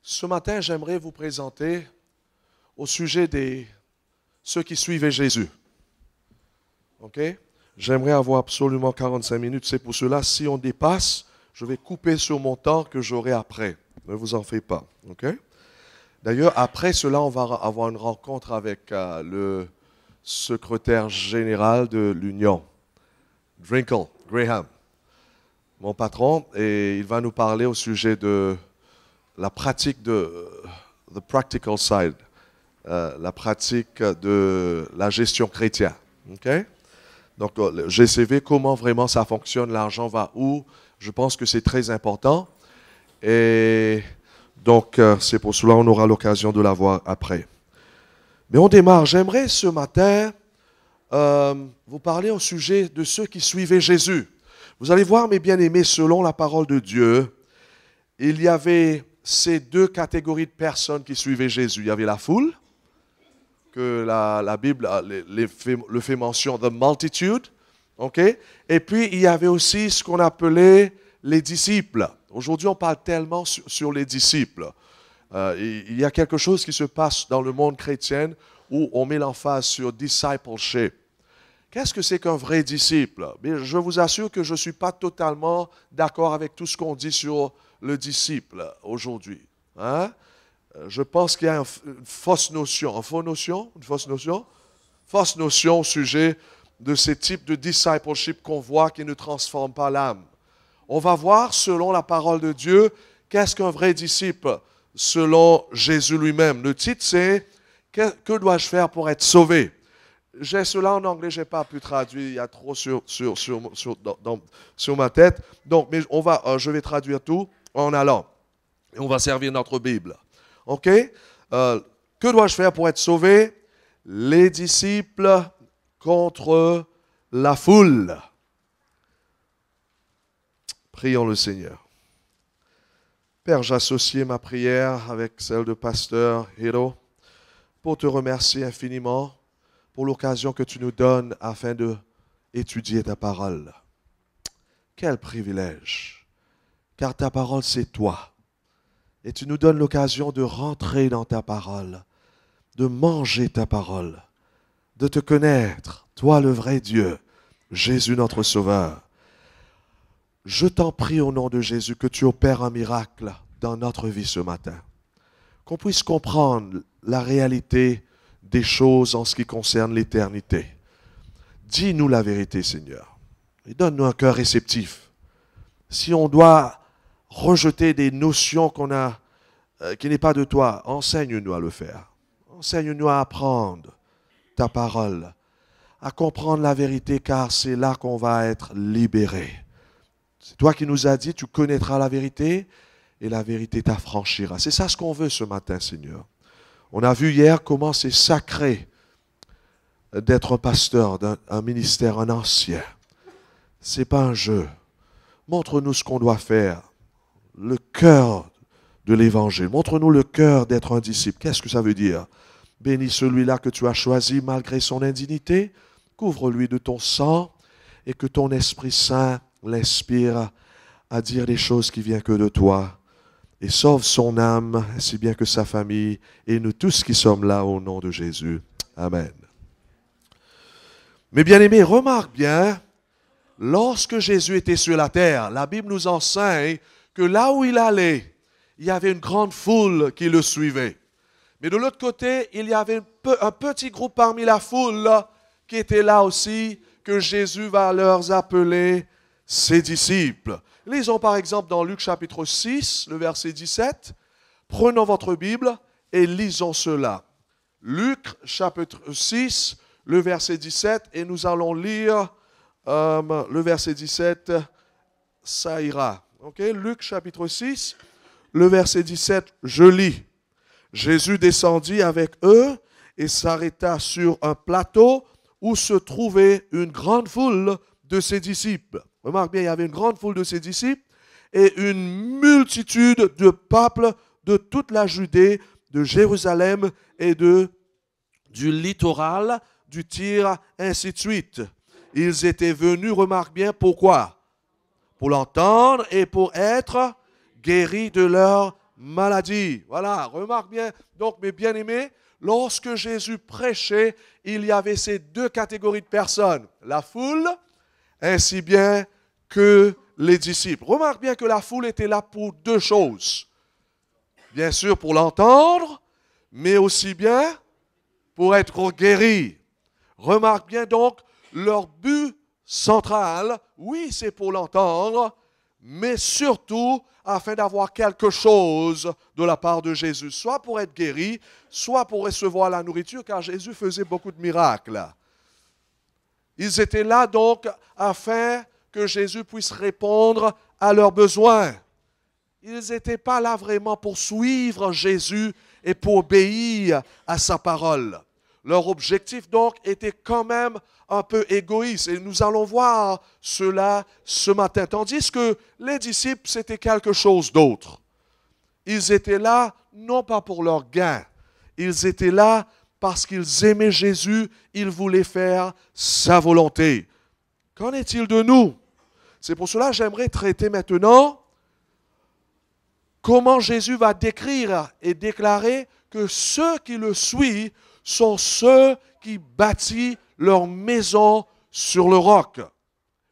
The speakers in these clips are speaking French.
Ce matin, j'aimerais vous présenter au sujet de ceux qui suivaient Jésus. OK? J'aimerais avoir absolument 45 minutes. C'est pour cela, si on dépasse, je vais couper sur mon temps que j'aurai après. Ne vous en faites pas. OK? D'ailleurs, après cela, on va avoir une rencontre avec le secrétaire général de l'Union, Drinkle Graham, mon patron, et il va nous parler au sujet de la pratique de the practical side, la pratique de la gestion chrétienne. Okay? Donc, le GCV, comment vraiment ça fonctionne, l'argent va où? Je pense que c'est très important. Et donc, c'est pour cela qu'on aura l'occasion de la voir après. Mais on démarre. J'aimerais ce matin vous parler au sujet de ceux qui suivaient Jésus. Vous allez voir, mes bien-aimés, selon la parole de Dieu, il y avait ces deux catégories de personnes qui suivaient Jésus. Il y avait la foule, que la Bible le fait mention, the multitude, okay? Et puis il y avait aussi ce qu'on appelait les disciples. Aujourd'hui, on parle tellement sur les disciples. Il y a quelque chose qui se passe dans le monde chrétien où on met l'emphase sur discipleship. Qu'est-ce que c'est qu'un vrai disciple? Mais je vous assure que je ne suis pas totalement d'accord avec tout ce qu'on dit sur le disciple aujourd'hui. Hein? Je pense qu'il y a une fausse notion. Une fausse notion au sujet de ces types de discipleship qu'on voit qui ne transforment pas l'âme. On va voir, selon la parole de Dieu, qu'est-ce qu'un vrai disciple, selon Jésus lui-même. Le titre, c'est « Que dois-je faire pour être sauvé ?» J'ai cela en anglais, je n'ai pas pu traduire, il y a trop sur ma tête. Donc, mais je vais traduire tout en allant. Et on va servir notre Bible. OK? Que dois-je faire pour être sauvé? Les disciples contre la foule. Prions le Seigneur. Père, j'associe ma prière avec celle de Pasteur Hiro pour te remercier infiniment pour l'occasion que tu nous donnes afin d'étudier ta parole. Quel privilège, car ta parole c'est toi. Et tu nous donnes l'occasion de rentrer dans ta parole, de manger ta parole, de te connaître, toi le vrai Dieu, Jésus notre Sauveur. Je t'en prie au nom de Jésus que tu opères un miracle dans notre vie ce matin. Qu'on puisse comprendre la réalité des choses en ce qui concerne l'éternité. Dis-nous la vérité, Seigneur, et donne-nous un cœur réceptif. Si on doit rejeter des notions qui n'est pas de toi, enseigne-nous à le faire. Enseigne-nous à apprendre ta parole, à comprendre la vérité, car c'est là qu'on va être libéré. C'est toi qui nous as dit, tu connaîtras la vérité, et la vérité t'affranchira. C'est ça ce qu'on veut ce matin, Seigneur. On a vu hier comment c'est sacré d'être un pasteur d'un ministère, un ancien. Ce n'est pas un jeu. Montre-nous ce qu'on doit faire. Le cœur de l'évangile. Montre-nous le cœur d'être un disciple. Qu'est-ce que ça veut dire? Bénis celui-là que tu as choisi malgré son indignité. Couvre-lui de ton sang et que ton Esprit Saint l'inspire à dire les choses qui viennent que de toi. Et sauve son âme, ainsi bien que sa famille, et nous tous qui sommes là au nom de Jésus. Amen. Mes bien-aimés, remarque bien, lorsque Jésus était sur la terre, la Bible nous enseigne que là où il allait, il y avait une grande foule qui le suivait. Mais de l'autre côté, il y avait un petit groupe parmi la foule qui était là aussi, que Jésus va leur appeler ses disciples. Lisons par exemple dans Luc chapitre 6, le verset 17. Prenons votre Bible et lisons cela. Luc chapitre 6, le verset 17, et nous allons lire le verset 17, ça ira. Okay? Luc chapitre 6, le verset 17, je lis. Jésus descendit avec eux et s'arrêta sur un plateau où se trouvait une grande foule de ses disciples. Remarque bien, il y avait une grande foule de ses disciples et une multitude de peuples de toute la Judée, de Jérusalem et du littoral, du Tyr, ainsi de suite. Ils étaient venus, remarque bien, pourquoi? Pour l'entendre et pour être guéris de leurs maladie. Voilà, remarque bien. Donc, mes bien-aimés, lorsque Jésus prêchait, il y avait ces deux catégories de personnes. La foule, ainsi bien que les disciples. Remarque bien que la foule était là pour deux choses. Bien sûr, pour l'entendre, mais aussi bien pour être guéri. Remarque bien donc, leur but central, oui, c'est pour l'entendre, mais surtout afin d'avoir quelque chose de la part de Jésus, soit pour être guéri, soit pour recevoir la nourriture, car Jésus faisait beaucoup de miracles. Ils étaient là donc afin que Jésus puisse répondre à leurs besoins. Ils n'étaient pas là vraiment pour suivre Jésus et pour obéir à sa parole. Leur objectif donc était quand même un peu égoïste et nous allons voir cela ce matin. Tandis que les disciples, c'était quelque chose d'autre. Ils étaient là non pas pour leur gain, ils étaient là parce qu'ils aimaient Jésus, ils voulaient faire sa volonté. Qu'en est-il de nous? C'est pour cela que j'aimerais traiter maintenant comment Jésus va décrire et déclarer que ceux qui le suivent sont ceux qui bâtissent leur maison sur le roc.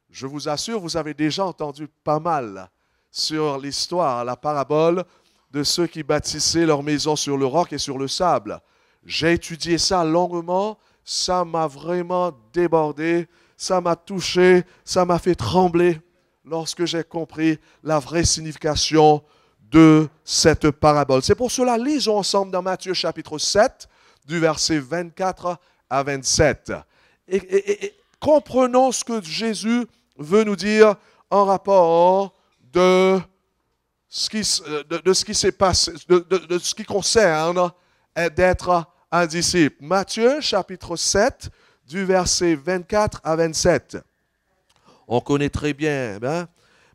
Je vous assure, vous avez déjà entendu pas mal sur l'histoire, la parabole de ceux qui bâtissaient leur maison sur le roc et sur le sable. J'ai étudié ça longuement, ça m'a vraiment débordé, ça m'a touché, ça m'a fait trembler lorsque j'ai compris la vraie signification de cette parabole. C'est pour cela, lisons ensemble dans Matthieu chapitre 7, du verset 24 à 27. Et comprenons ce que Jésus veut nous dire en rapport de ce qui s'est passé, de ce qui concerne d'être un disciple. Matthieu chapitre 7, du verset 24 à 27. On connaît très bien, hein?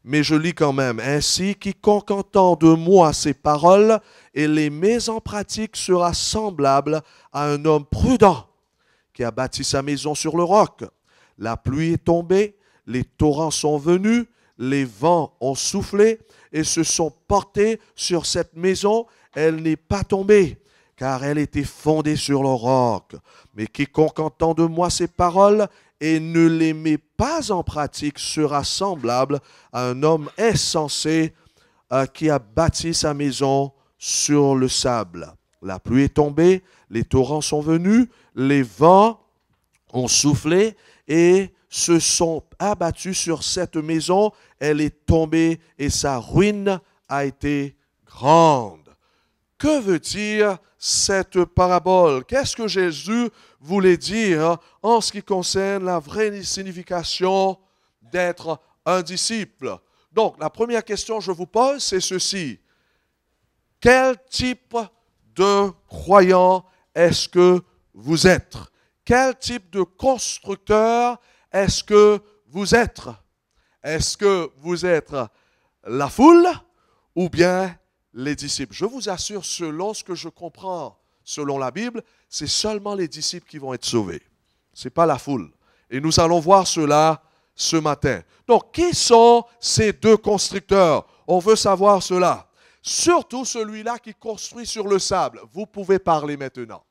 Mais je lis quand même. Ainsi, quiconque entend de moi ces paroles et les met en pratique sera semblable à un homme prudent qui a bâti sa maison sur le roc. La pluie est tombée, les torrents sont venus, les vents ont soufflé et se sont portés sur cette maison. Elle n'est pas tombée, car elle était fondée sur le roc. Mais quiconque entend de moi ces paroles et ne les met pas en pratique sera semblable à un homme insensé qui a bâti sa maison sur le sable. La pluie est tombée, les torrents sont venus, les vents ont soufflé et se sont abattus sur cette maison. Elle est tombée et sa ruine a été grande. Que veut dire cette parabole? Qu'est-ce que Jésus voulait dire en ce qui concerne la vraie signification d'être un disciple? Donc, la première question que je vous pose, c'est ceci. Quel type de croyant est-ce que vous êtes? Quel type de constructeur est-ce que vous êtes? Est-ce que vous êtes la foule ou bien les disciples? Je vous assure, selon ce que je comprends, selon la Bible, c'est seulement les disciples qui vont être sauvés. Ce n'est pas la foule. Et nous allons voir cela ce matin. Donc, qui sont ces deux constructeurs? On veut savoir cela. Surtout celui-là qui construit sur le sable. Vous pouvez parler maintenant.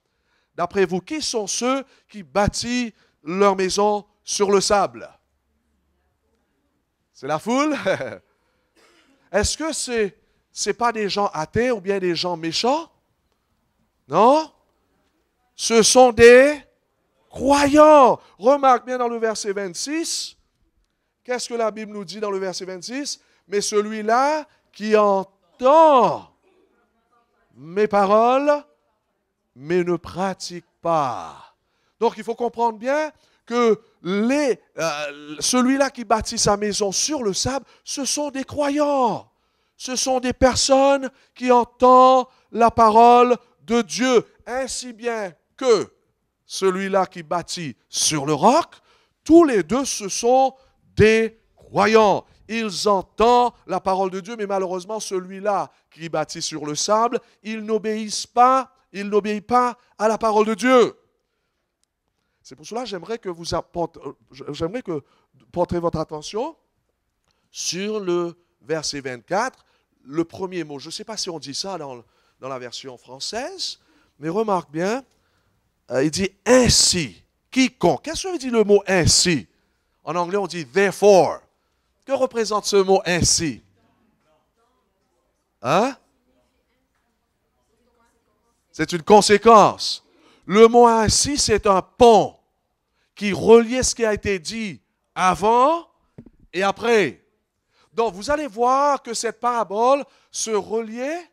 D'après vous, qui sont ceux qui bâtissent leur maison sur le sable? C'est la foule? Est-ce que ce n'est pas des gens athées ou bien des gens méchants? Non? Ce sont des croyants. Remarque bien dans le verset 26, qu'est-ce que la Bible nous dit dans le verset 26? Mais celui-là qui entend mes paroles, mais ne pratique pas. Donc il faut comprendre bien que celui-là qui bâtit sa maison sur le sable, ce sont des croyants. Ce sont des personnes qui entendent la parole de Dieu, ainsi bien que celui-là qui bâtit sur le roc. Tous les deux, ce sont des croyants. Ils entendent la parole de Dieu, mais malheureusement, celui-là qui bâtit sur le sable, il n'obéit pas à la parole de Dieu. C'est pour cela que j'aimerais que vous porterez votre attention sur le verset 24, le premier mot. Je ne sais pas si on dit ça dans la version française, mais remarque bien, il dit ainsi, quiconque. Qu'est-ce que veut dire le mot ainsi? En anglais, on dit therefore. Que représente ce mot ainsi? Hein? C'est une conséquence. Le mot ainsi, c'est un pont qui reliait ce qui a été dit avant et après. Donc, vous allez voir que cette parabole se reliait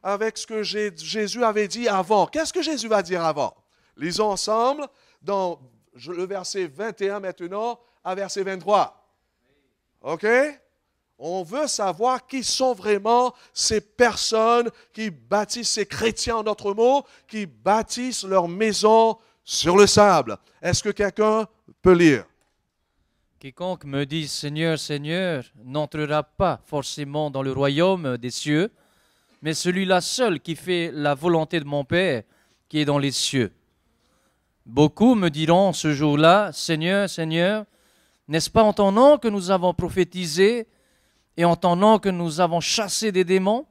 avec ce que Jésus avait dit avant. Qu'est-ce que Jésus va dire avant? Lisons ensemble dans le verset 21 maintenant à verset 23. OK? On veut savoir qui sont vraiment ces personnes qui bâtissent, ces chrétiens en d'autres mots, qui bâtissent leur maison sur le sable. Est-ce que quelqu'un peut lire? Quiconque me dit Seigneur, Seigneur, n'entrera pas forcément dans le royaume des cieux, mais celui-là seul qui fait la volonté de mon Père qui est dans les cieux. Beaucoup me diront ce jour-là, Seigneur, Seigneur, n'est-ce pas en ton nom que nous avons prophétisé, et en ton nom que nous avons chassé des démons,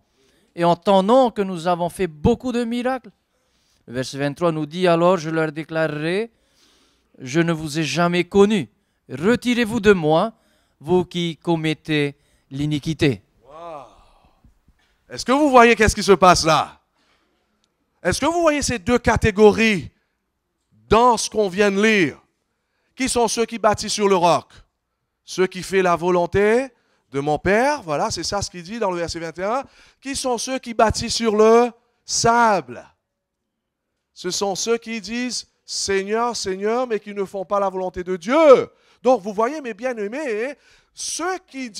et en ton nom que nous avons fait beaucoup de miracles? Le verset 23 nous dit, alors je leur déclarerai, je ne vous ai jamais connus. Retirez-vous de moi, vous qui commettez l'iniquité. Wow. Est-ce que vous voyez qu'est-ce qui se passe là? Est-ce que vous voyez ces deux catégories dans ce qu'on vient de lire? Qui sont ceux qui bâtissent sur le roc? Ceux qui font la volonté de mon Père, voilà, c'est ça ce qu'il dit dans le verset 21. Qui sont ceux qui bâtissent sur le sable? Ce sont ceux qui disent Seigneur, Seigneur, mais qui ne font pas la volonté de Dieu. Donc, vous voyez, mes bien-aimés, ceux qui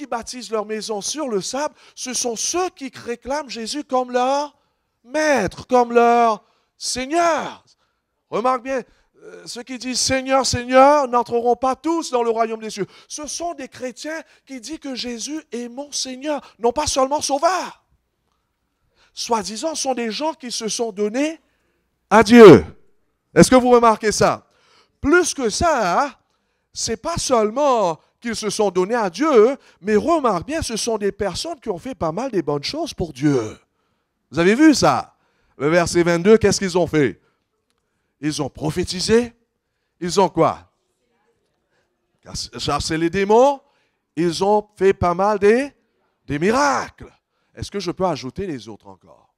bâtissent leur maison sur le sable, ce sont ceux qui réclament Jésus comme leur maître, comme leur Seigneur. Remarque bien, ceux qui disent Seigneur, Seigneur n'entreront pas tous dans le royaume des cieux. Ce sont des chrétiens qui disent que Jésus est mon Seigneur, non pas seulement sauveur. Soi-disant, ce sont des gens qui se sont donnés à Dieu. Est-ce que vous remarquez ça? Plus que ça, c'est pas seulement qu'ils se sont donnés à Dieu, mais remarque bien, ce sont des personnes qui ont fait pas mal de bonnes choses pour Dieu. Vous avez vu ça? Le verset 22, qu'est-ce qu'ils ont fait? Ils ont prophétisé. Ils ont quoi? Chassé les démons. Ils ont fait pas mal des miracles. Est-ce que je peux ajouter les autres encore?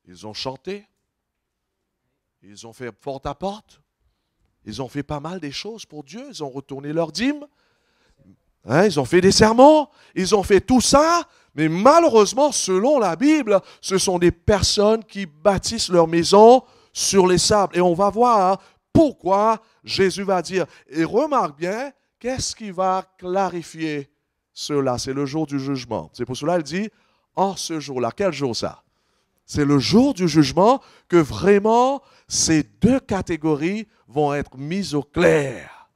Ils ont chanté. Ils ont fait porte-à-porte. Ils ont fait pas mal des choses pour Dieu. Ils ont retourné leurs dîmes. Ils ont fait des sermons. Ils ont fait tout ça. Mais malheureusement, selon la Bible, ce sont des personnes qui bâtissent leur maison sur les sables. Et on va voir pourquoi Jésus va dire. Et remarque bien, qu'est-ce qui va clarifier cela? C'est le jour du jugement. C'est pour cela qu'il dit, en ce jour-là. Quel jour ça? C'est le jour du jugement que vraiment ces deux catégories vont être mises au clair.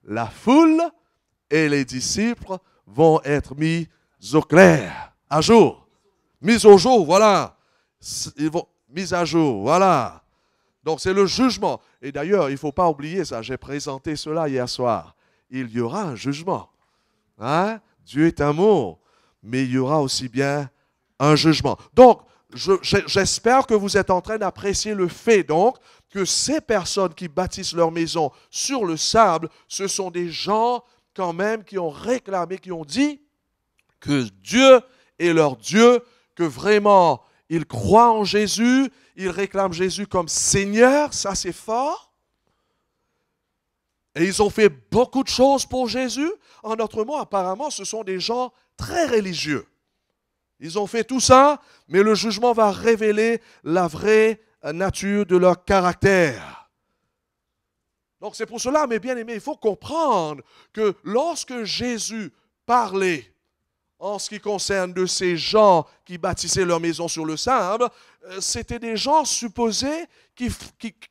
La foule et les disciples vont être mis au clair. À jour. Mis au jour, voilà. Ils vont mis à jour, voilà. Donc c'est le jugement. Et d'ailleurs, il ne faut pas oublier ça. J'ai présenté cela hier soir. Il y aura un jugement. Hein? Dieu est amour. Mais il y aura aussi bien un jugement. Donc, j'espère que vous êtes en train d'apprécier le fait donc que ces personnes qui bâtissent leur maison sur le sable, ce sont des gens quand même qui ont réclamé, qui ont dit que Dieu est leur Dieu, que vraiment ils croient en Jésus, ils réclament Jésus comme Seigneur, ça c'est fort. Et ils ont fait beaucoup de choses pour Jésus. En d'autres mots, apparemment, ce sont des gens très religieux. Ils ont fait tout ça, mais le jugement va révéler la vraie nature de leur caractère. Donc c'est pour cela, mes bien-aimés, il faut comprendre que lorsque Jésus parlait en ce qui concerne de ces gens qui bâtissaient leur maison sur le sable, c'était des gens supposés qui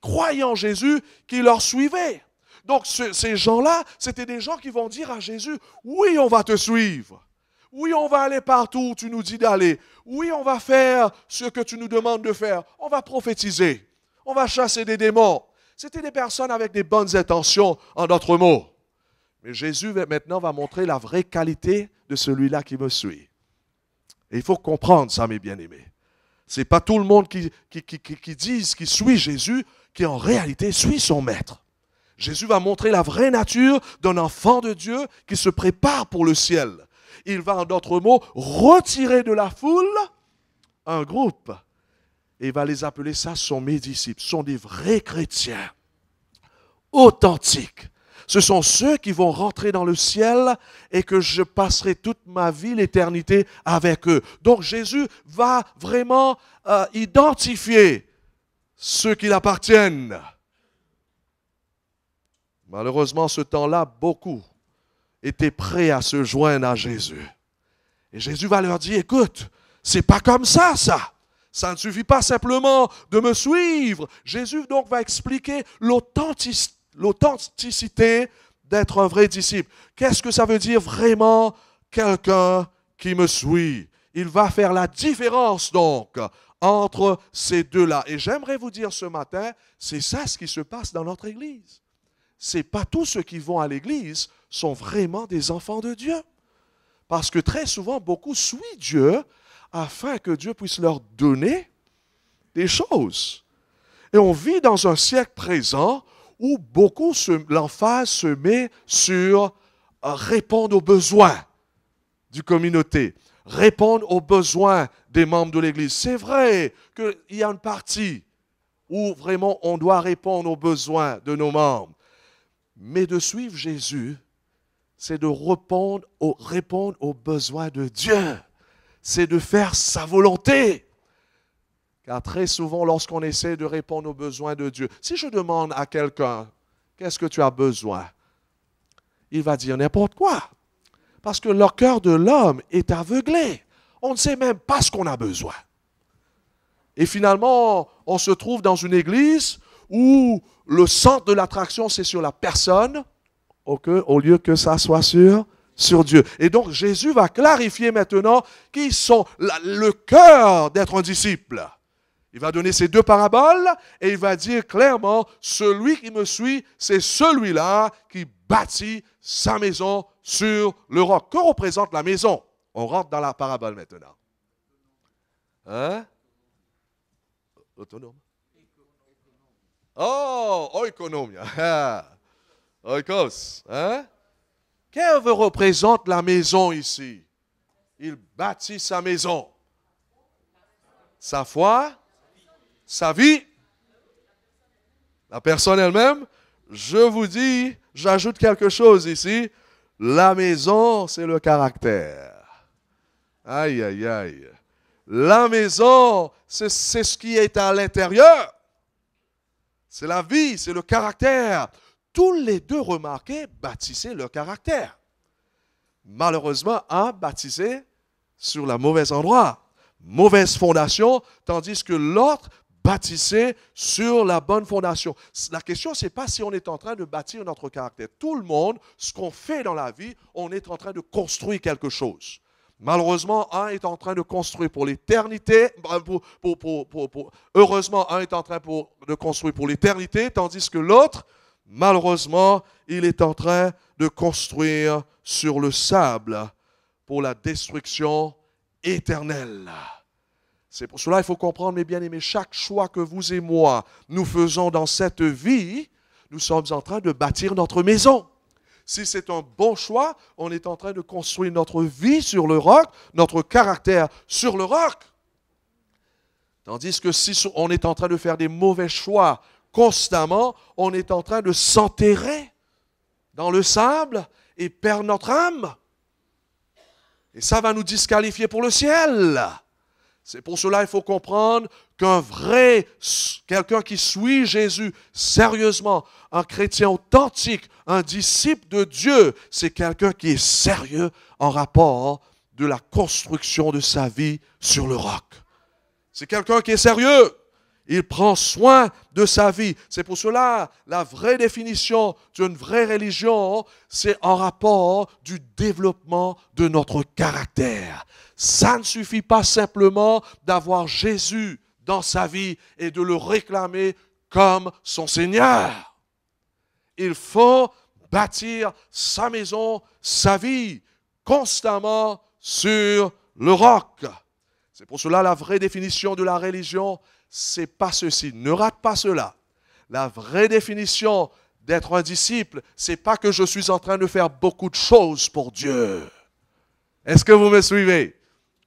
croyaient en Jésus, qui leur suivaient. Donc ces gens-là, c'était des gens qui vont dire à Jésus, oui, on va te suivre. Oui, on va aller partout où tu nous dis d'aller. Oui, on va faire ce que tu nous demandes de faire. On va prophétiser. On va chasser des démons. C'était des personnes avec des bonnes intentions, en d'autres mots. Mais Jésus maintenant va montrer la vraie qualité de celui-là qui me suit. Et il faut comprendre ça, mes bien-aimés. Ce n'est pas tout le monde qui dit, qui suit Jésus, qui en réalité suit son maître. Jésus va montrer la vraie nature d'un enfant de Dieu qui se prépare pour le ciel. Il va, en d'autres mots, retirer de la foule un groupe. Et il va les appeler ça, sont mes disciples, sont des vrais chrétiens, authentiques. Ce sont ceux qui vont rentrer dans le ciel et que je passerai toute ma vie, l'éternité, avec eux. Donc Jésus va vraiment identifier ceux qui l'appartiennent. Malheureusement, ce temps-là, beaucoup étaient prêts à se joindre à Jésus. Et Jésus va leur dire, écoute, c'est pas comme ça. Ça ne suffit pas simplement de me suivre. Jésus donc va expliquer l'authenticité d'être un vrai disciple. Qu'est-ce que ça veut dire vraiment quelqu'un qui me suit? Il va faire la différence donc entre ces deux-là. Et j'aimerais vous dire ce matin, c'est ça ce qui se passe dans notre Église. Ce n'est pas tous ceux qui vont à l'Église sont vraiment des enfants de Dieu. Parce que très souvent, beaucoup suivent Dieu afin que Dieu puisse leur donner des choses. Et on vit dans un siècle présent où beaucoup l'emphase se met sur répondre aux besoins du communauté, répondre aux besoins des membres de l'Église. C'est vrai qu'il y a une partie où vraiment on doit répondre aux besoins de nos membres. Mais de suivre Jésus, c'est de répondre aux besoins de Dieu. C'est de faire sa volonté. Car très souvent, lorsqu'on essaie de répondre aux besoins de Dieu, si je demande à quelqu'un, qu'est-ce que tu as besoin? Il va dire n'importe quoi. Parce que le cœur de l'homme est aveuglé. On ne sait même pas ce qu'on a besoin. Et finalement, on se trouve dans une église où le centre de l'attraction, c'est sur la personne, au lieu que ça soit sur Dieu. Et donc, Jésus va clarifier maintenant qui sont le cœur d'être un disciple. Il va donner ces deux paraboles et il va dire clairement, celui qui me suit, c'est celui-là qui bâtit sa maison sur le roc. Que représente la maison? On rentre dans la parabole maintenant. Hein? Autonome. Oh, oikonomia. Oikos. Hein? Qu'est-ce que représente la maison ici? Il bâtit sa maison. Sa foi, sa vie, la personne elle-même. Je vous dis, j'ajoute quelque chose ici. La maison, c'est le caractère. Aïe, aïe, aïe. La maison, c'est ce qui est à l'intérieur. C'est la vie, c'est le caractère. Tous les deux, remarquez, bâtissaient leur caractère. Malheureusement, un bâtissait sur le mauvais endroit, mauvaise fondation, tandis que l'autre bâtissait sur la bonne fondation. La question, ce n'est pas si on est en train de bâtir notre caractère. Tout le monde, ce qu'on fait dans la vie, on est en train de construire quelque chose. Malheureusement, un est en train de construire pour l'éternité. Heureusement, un est en train de construire pour l'éternité, tandis que l'autre, malheureusement, il est en train de construire sur le sable pour la destruction éternelle. C'est pour cela qu'il faut comprendre, mes bien-aimés, chaque choix que vous et moi, nous faisons dans cette vie, nous sommes en train de bâtir notre maison. Si c'est un bon choix, on est en train de construire notre vie sur le roc, notre caractère sur le roc. Tandis que si on est en train de faire des mauvais choix constamment, on est en train de s'enterrer dans le sable et perdre notre âme. Et ça va nous disqualifier pour le ciel. C'est pour cela qu'il faut comprendre quelqu'un qui suit Jésus sérieusement, un chrétien authentique, un disciple de Dieu, c'est quelqu'un qui est sérieux en rapport de la construction de sa vie sur le roc. C'est quelqu'un qui est sérieux. Il prend soin de sa vie. C'est pour cela, la vraie définition d'une vraie religion, c'est en rapport du développement de notre caractère. Ça ne suffit pas simplement d'avoir Jésus dans sa vie et de le réclamer comme son Seigneur. Il faut bâtir sa maison, sa vie, constamment sur le roc. C'est pour cela la vraie définition de la religion, c'est pas ceci. Ne rate pas cela. La vraie définition d'être un disciple, c'est pas que je suis en train de faire beaucoup de choses pour Dieu. Est-ce que vous me suivez?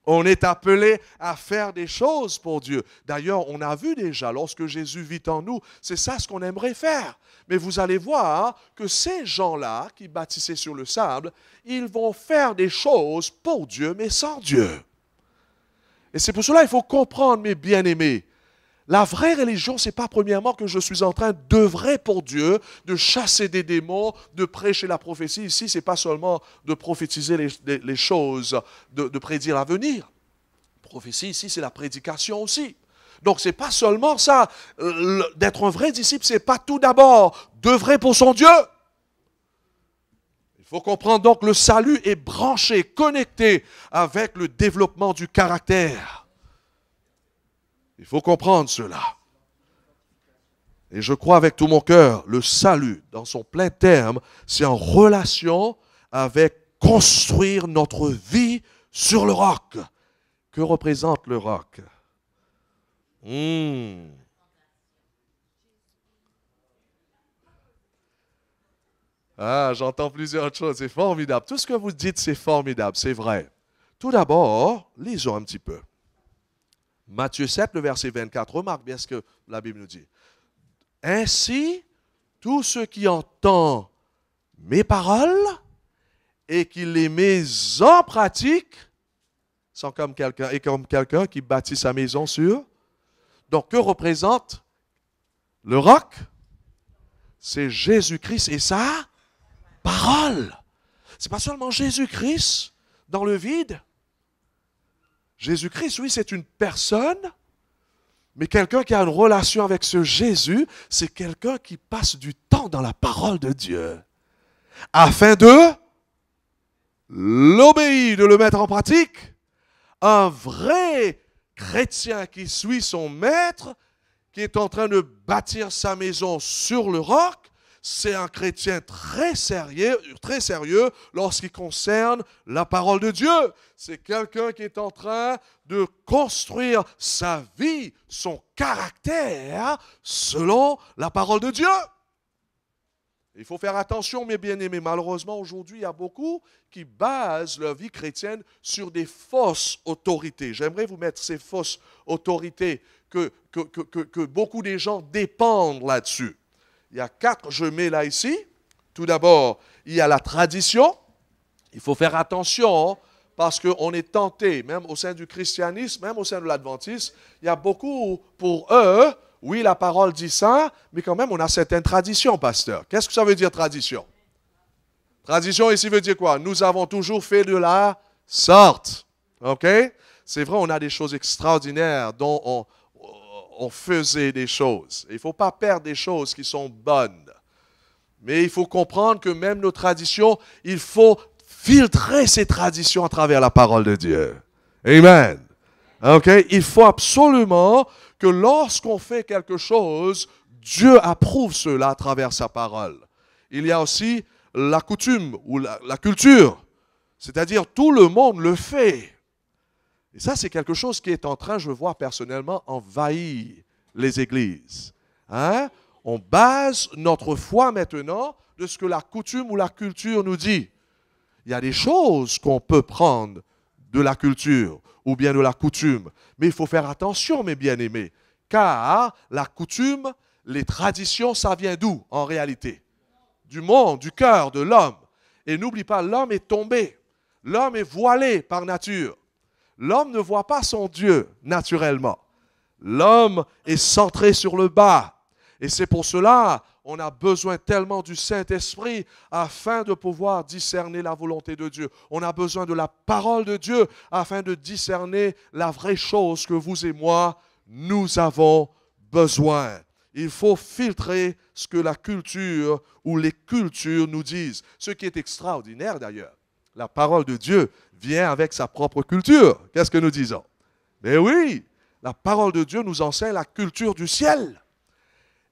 On est appelé à faire des choses pour Dieu. D'ailleurs, on a vu déjà, lorsque Jésus vit en nous, c'est ça ce qu'on aimerait faire. Mais vous allez voir que ces gens-là qui bâtissaient sur le sable, ils vont faire des choses pour Dieu, mais sans Dieu. Et c'est pour cela qu'il faut comprendre, mes bien-aimés, la vraie religion, ce n'est pas premièrement que je suis en train d'œuvrer pour Dieu, de chasser des démons, de prêcher la prophétie. Ici, ce n'est pas seulement de prophétiser les choses, de prédire l'avenir. Prophétie, ici, c'est la prédication aussi. Donc, ce n'est pas seulement ça. D'être un vrai disciple, ce n'est pas tout d'abord d'œuvrer pour son Dieu. Il faut comprendre donc le salut est branché, connecté avec le développement du caractère. Il faut comprendre cela. Et je crois avec tout mon cœur, le salut, dans son plein terme, c'est en relation avec construire notre vie sur le roc. Que représente le roc? Ah, j'entends plusieurs choses, c'est formidable. Tout ce que vous dites, c'est formidable, c'est vrai. Tout d'abord, lisons un petit peu. Matthieu 7, le verset 24, remarque bien ce que la Bible nous dit. Ainsi, tous ceux qui entendent mes paroles et qui les mettent en pratique sont comme quelqu'un qui bâtit sa maison sur. Donc, que représente le roc? C'est Jésus-Christ et sa parole. Ce n'est pas seulement Jésus-Christ dans le vide. Jésus-Christ, oui, c'est une personne, mais quelqu'un qui a une relation avec ce Jésus, c'est quelqu'un qui passe du temps dans la parole de Dieu, afin de l'obéir, de le mettre en pratique. Un vrai chrétien qui suit son maître, qui est en train de bâtir sa maison sur le roc, c'est un chrétien très sérieux lorsqu'il concerne la parole de Dieu. C'est quelqu'un qui est en train de construire sa vie, son caractère, selon la parole de Dieu. Il faut faire attention, mes bien-aimés. Malheureusement, aujourd'hui, il y a beaucoup qui basent leur vie chrétienne sur des fausses autorités. J'aimerais vous mettre ces fausses autorités que beaucoup de gens dépendent là-dessus. Il y a 4, je mets là ici. Tout d'abord, il y a la tradition. Il faut faire attention parce qu'on est tenté, même au sein du christianisme, même au sein de l'adventisme, il y a beaucoup, pour eux, oui, la parole dit ça, mais quand même, on a certaines traditions, pasteur. Qu'est-ce que ça veut dire, tradition? Tradition ici veut dire quoi? Nous avons toujours fait de la sorte. OK? C'est vrai, on a des choses extraordinaires dont on faisait des choses. Il ne faut pas perdre des choses qui sont bonnes. Mais il faut comprendre que même nos traditions, il faut filtrer ces traditions à travers la parole de Dieu. Amen. Okay? Il faut absolument que lorsqu'on fait quelque chose, Dieu approuve cela à travers sa parole. Il y a aussi la coutume ou la culture. C'est-à-dire tout le monde le fait. Et ça, c'est quelque chose qui est en train, je vois personnellement, envahir les églises. Hein? On base notre foi maintenant de ce que la coutume ou la culture nous dit. Il y a des choses qu'on peut prendre de la culture ou bien de la coutume. Mais il faut faire attention, mes bien-aimés, car la coutume, les traditions, ça vient d'où en réalité? Du monde, du cœur de l'homme. Et n'oublie pas, l'homme est tombé. L'homme est voilé par nature. L'homme ne voit pas son Dieu naturellement. L'homme est centré sur le bas. Et c'est pour cela on a besoin tellement du Saint-Esprit afin de pouvoir discerner la volonté de Dieu. On a besoin de la parole de Dieu afin de discerner la vraie chose que vous et moi, nous avons besoin. Il faut filtrer ce que la culture ou les cultures nous disent. Ce qui est extraordinaire d'ailleurs. La parole de Dieu vient avec sa propre culture. Qu'est-ce que nous disons? Mais oui, la parole de Dieu nous enseigne la culture du ciel.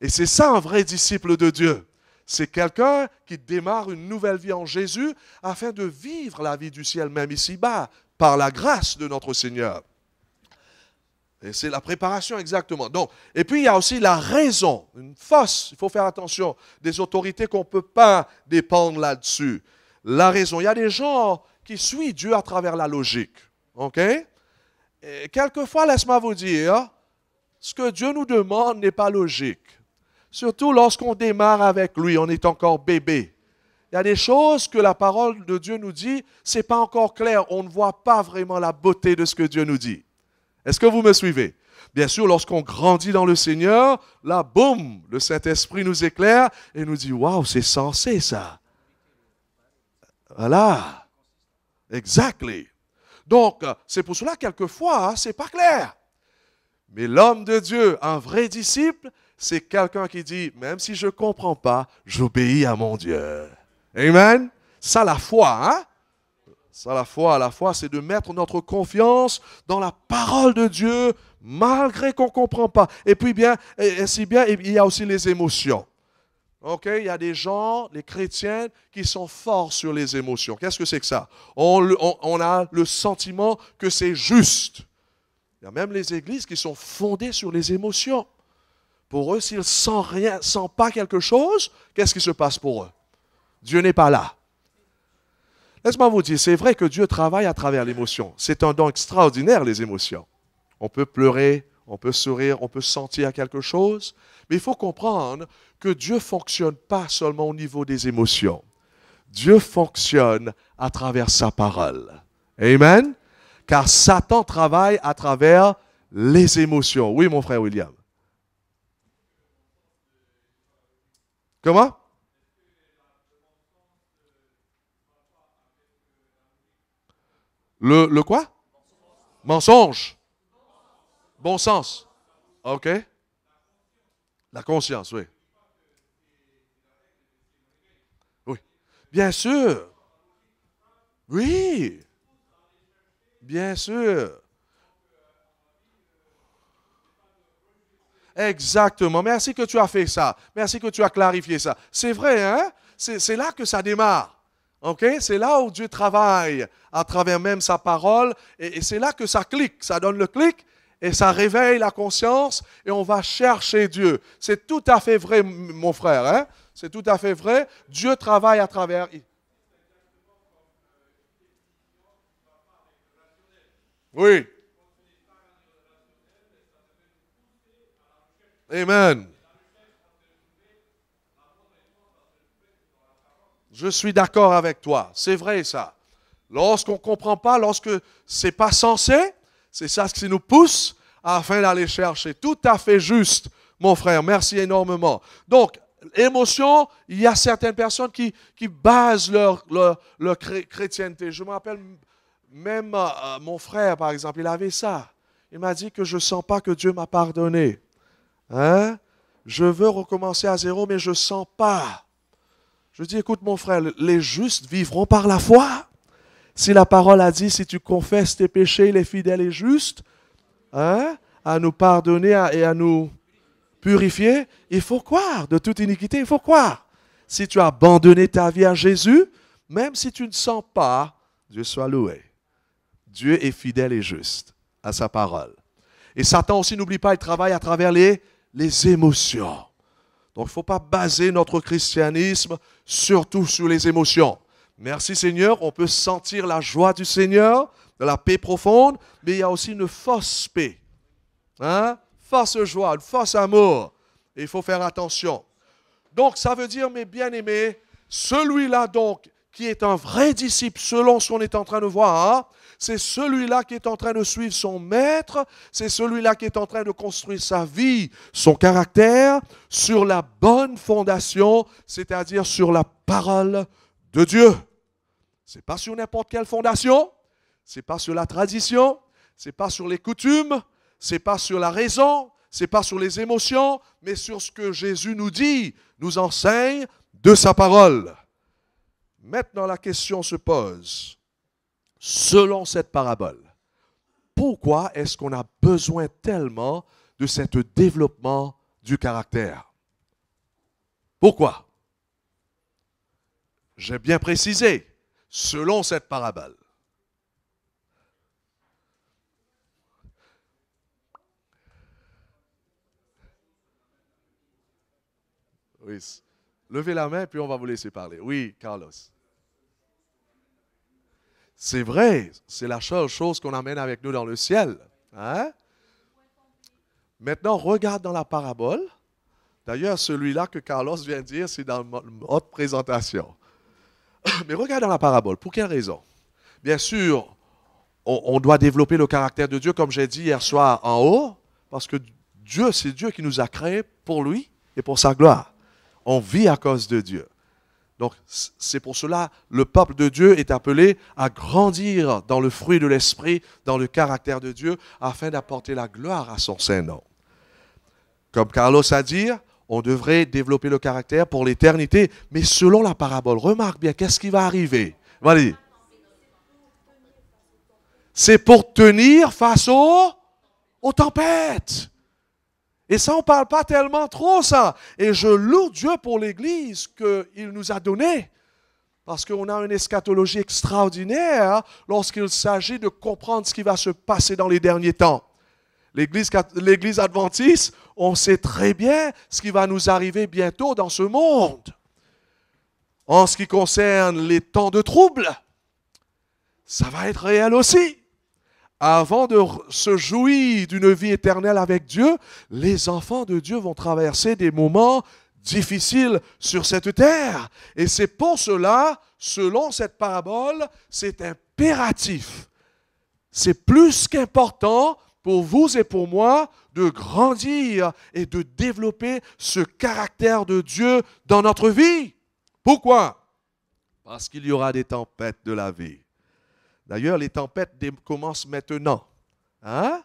Et c'est ça un vrai disciple de Dieu. C'est quelqu'un qui démarre une nouvelle vie en Jésus afin de vivre la vie du ciel même ici-bas, par la grâce de notre Seigneur. Et c'est la préparation exactement. Donc, et puis il y a aussi la raison, une fausse, il faut faire attention, des autorités qu'on ne peut pas dépendre là-dessus. La raison, il y a des gens qui suivent Dieu à travers la logique. OK? Et quelquefois, laisse-moi vous dire, ce que Dieu nous demande n'est pas logique. Surtout lorsqu'on démarre avec lui, on est encore bébé. Il y a des choses que la parole de Dieu nous dit, ce n'est pas encore clair. On ne voit pas vraiment la beauté de ce que Dieu nous dit. Est-ce que vous me suivez? Bien sûr, lorsqu'on grandit dans le Seigneur, là, boum, le Saint-Esprit nous éclaire et nous dit, waouh, c'est sensé ça. Voilà. Exactly. Donc, c'est pour cela, quelquefois, ce n'est pas clair. Mais l'homme de Dieu, un vrai disciple, c'est quelqu'un qui dit, même si je ne comprends pas, j'obéis à mon Dieu. Amen. Ça, la foi, hein? Ça, la foi, c'est de mettre notre confiance dans la parole de Dieu, malgré qu'on ne comprend pas. Et puis, bien, il y a aussi les émotions. OK? Il y a des gens, les chrétiens, qui sont forts sur les émotions. Qu'est-ce que c'est que ça? On a le sentiment que c'est juste. Il y a même les églises qui sont fondées sur les émotions. Pour eux, s'ils ne sentent pas quelque chose, qu'est-ce qui se passe pour eux? Dieu n'est pas là. Laisse-moi vous dire, c'est vrai que Dieu travaille à travers l'émotion. C'est un don extraordinaire, les émotions. On peut pleurer, on peut sourire, on peut sentir quelque chose. Mais il faut comprendre que Dieu ne fonctionne pas seulement au niveau des émotions. Dieu fonctionne à travers sa parole. Amen. Car Satan travaille à travers les émotions. Oui, mon frère William. Comment? Le quoi? Mensonge. Bon sens. OK. La conscience, oui. Oui. Bien sûr. Oui. Bien sûr. Exactement. Merci que tu as fait ça. Merci que tu as clarifié ça. C'est vrai, hein? C'est là que ça démarre. OK? C'est là où Dieu travaille à travers même sa parole. Et c'est là que ça clique. Ça donne le clic et ça réveille la conscience et on va chercher Dieu. C'est tout à fait vrai, mon frère. Hein? C'est tout à fait vrai. Dieu travaille à travers. Oui. Amen. Je suis d'accord avec toi. C'est vrai ça. Lorsqu'on ne comprend pas, lorsque ce n'est pas censé, c'est ça qui nous pousse afin d'aller chercher. Tout à fait juste, mon frère. Merci énormément. Donc, émotion, il y a certaines personnes qui basent leur chrétienté. Je me rappelle même mon frère, par exemple, il avait ça. Il m'a dit que je ne sens pas que Dieu m'a pardonné. Hein? Je veux recommencer à zéro, mais je ne sens pas. Je dis, écoute mon frère, les justes vivront par la foi. Si la parole a dit, si tu confesses tes péchés, il est fidèle et juste, hein, à nous pardonner et à nous purifier, il faut croire. De toute iniquité, il faut croire. Si tu as abandonné ta vie à Jésus, même si tu ne sens pas, Dieu soit loué. Dieu est fidèle et juste à sa parole. Et Satan aussi, n'oublie pas, il travaille à travers les émotions. Donc, il ne faut pas baser notre christianisme surtout sur les émotions. Merci Seigneur, on peut sentir la joie du Seigneur, de la paix profonde, mais il y a aussi une fausse paix. Hein? Fausse joie, une fausse amour. Et il faut faire attention. Donc, ça veut dire, mes bien-aimés, celui-là donc qui est un vrai disciple selon ce qu'on est en train de voir, c'est celui-là qui est en train de suivre son maître, c'est celui-là qui est en train de construire sa vie, son caractère, sur la bonne fondation, c'est-à-dire sur la parole de Dieu. Ce n'est pas sur n'importe quelle fondation, ce n'est pas sur la tradition, ce n'est pas sur les coutumes, ce n'est pas sur la raison, ce n'est pas sur les émotions, mais sur ce que Jésus nous dit, nous enseigne de sa parole. Maintenant, la question se pose, selon cette parabole, pourquoi est-ce qu'on a besoin tellement de ce développement du caractère? Pourquoi? J'ai bien précisé, selon cette parabole. Oui. Levez la main, puis on va vous laisser parler. Oui, Carlos. C'est vrai, c'est la seule chose qu'on amène avec nous dans le ciel. Hein? Maintenant, regarde dans la parabole. D'ailleurs, celui-là que Carlos vient de dire, c'est dans notre présentation. Mais regarde dans la parabole. Pour quelle raison? Bien sûr, on doit développer le caractère de Dieu, comme j'ai dit hier soir en haut, parce que Dieu, c'est Dieu qui nous a créés pour lui et pour sa gloire. On vit à cause de Dieu. Donc, c'est pour cela le peuple de Dieu est appelé à grandir dans le fruit de l'esprit, dans le caractère de Dieu, afin d'apporter la gloire à son Saint-Nom. Comme Carlos a dit, on devrait développer le caractère pour l'éternité, mais selon la parabole, remarque bien, qu'est-ce qui va arriver? Vas-y. C'est pour tenir face aux tempêtes. Et ça, on ne parle pas tellement trop, ça. Et je loue Dieu pour l'Église qu'il nous a donnée. Parce qu'on a une eschatologie extraordinaire lorsqu'il s'agit de comprendre ce qui va se passer dans les derniers temps. L'Église adventiste, on sait très bien ce qui va nous arriver bientôt dans ce monde. En ce qui concerne les temps de trouble, ça va être réel aussi. Avant de se jouir d'une vie éternelle avec Dieu, les enfants de Dieu vont traverser des moments difficiles sur cette terre. Et c'est pour cela, selon cette parabole, c'est impératif. C'est plus qu'important pour vous et pour moi de grandir et de développer ce caractère de Dieu dans notre vie. Pourquoi? Parce qu'il y aura des tempêtes de la vie. D'ailleurs, les tempêtes commencent maintenant. Hein?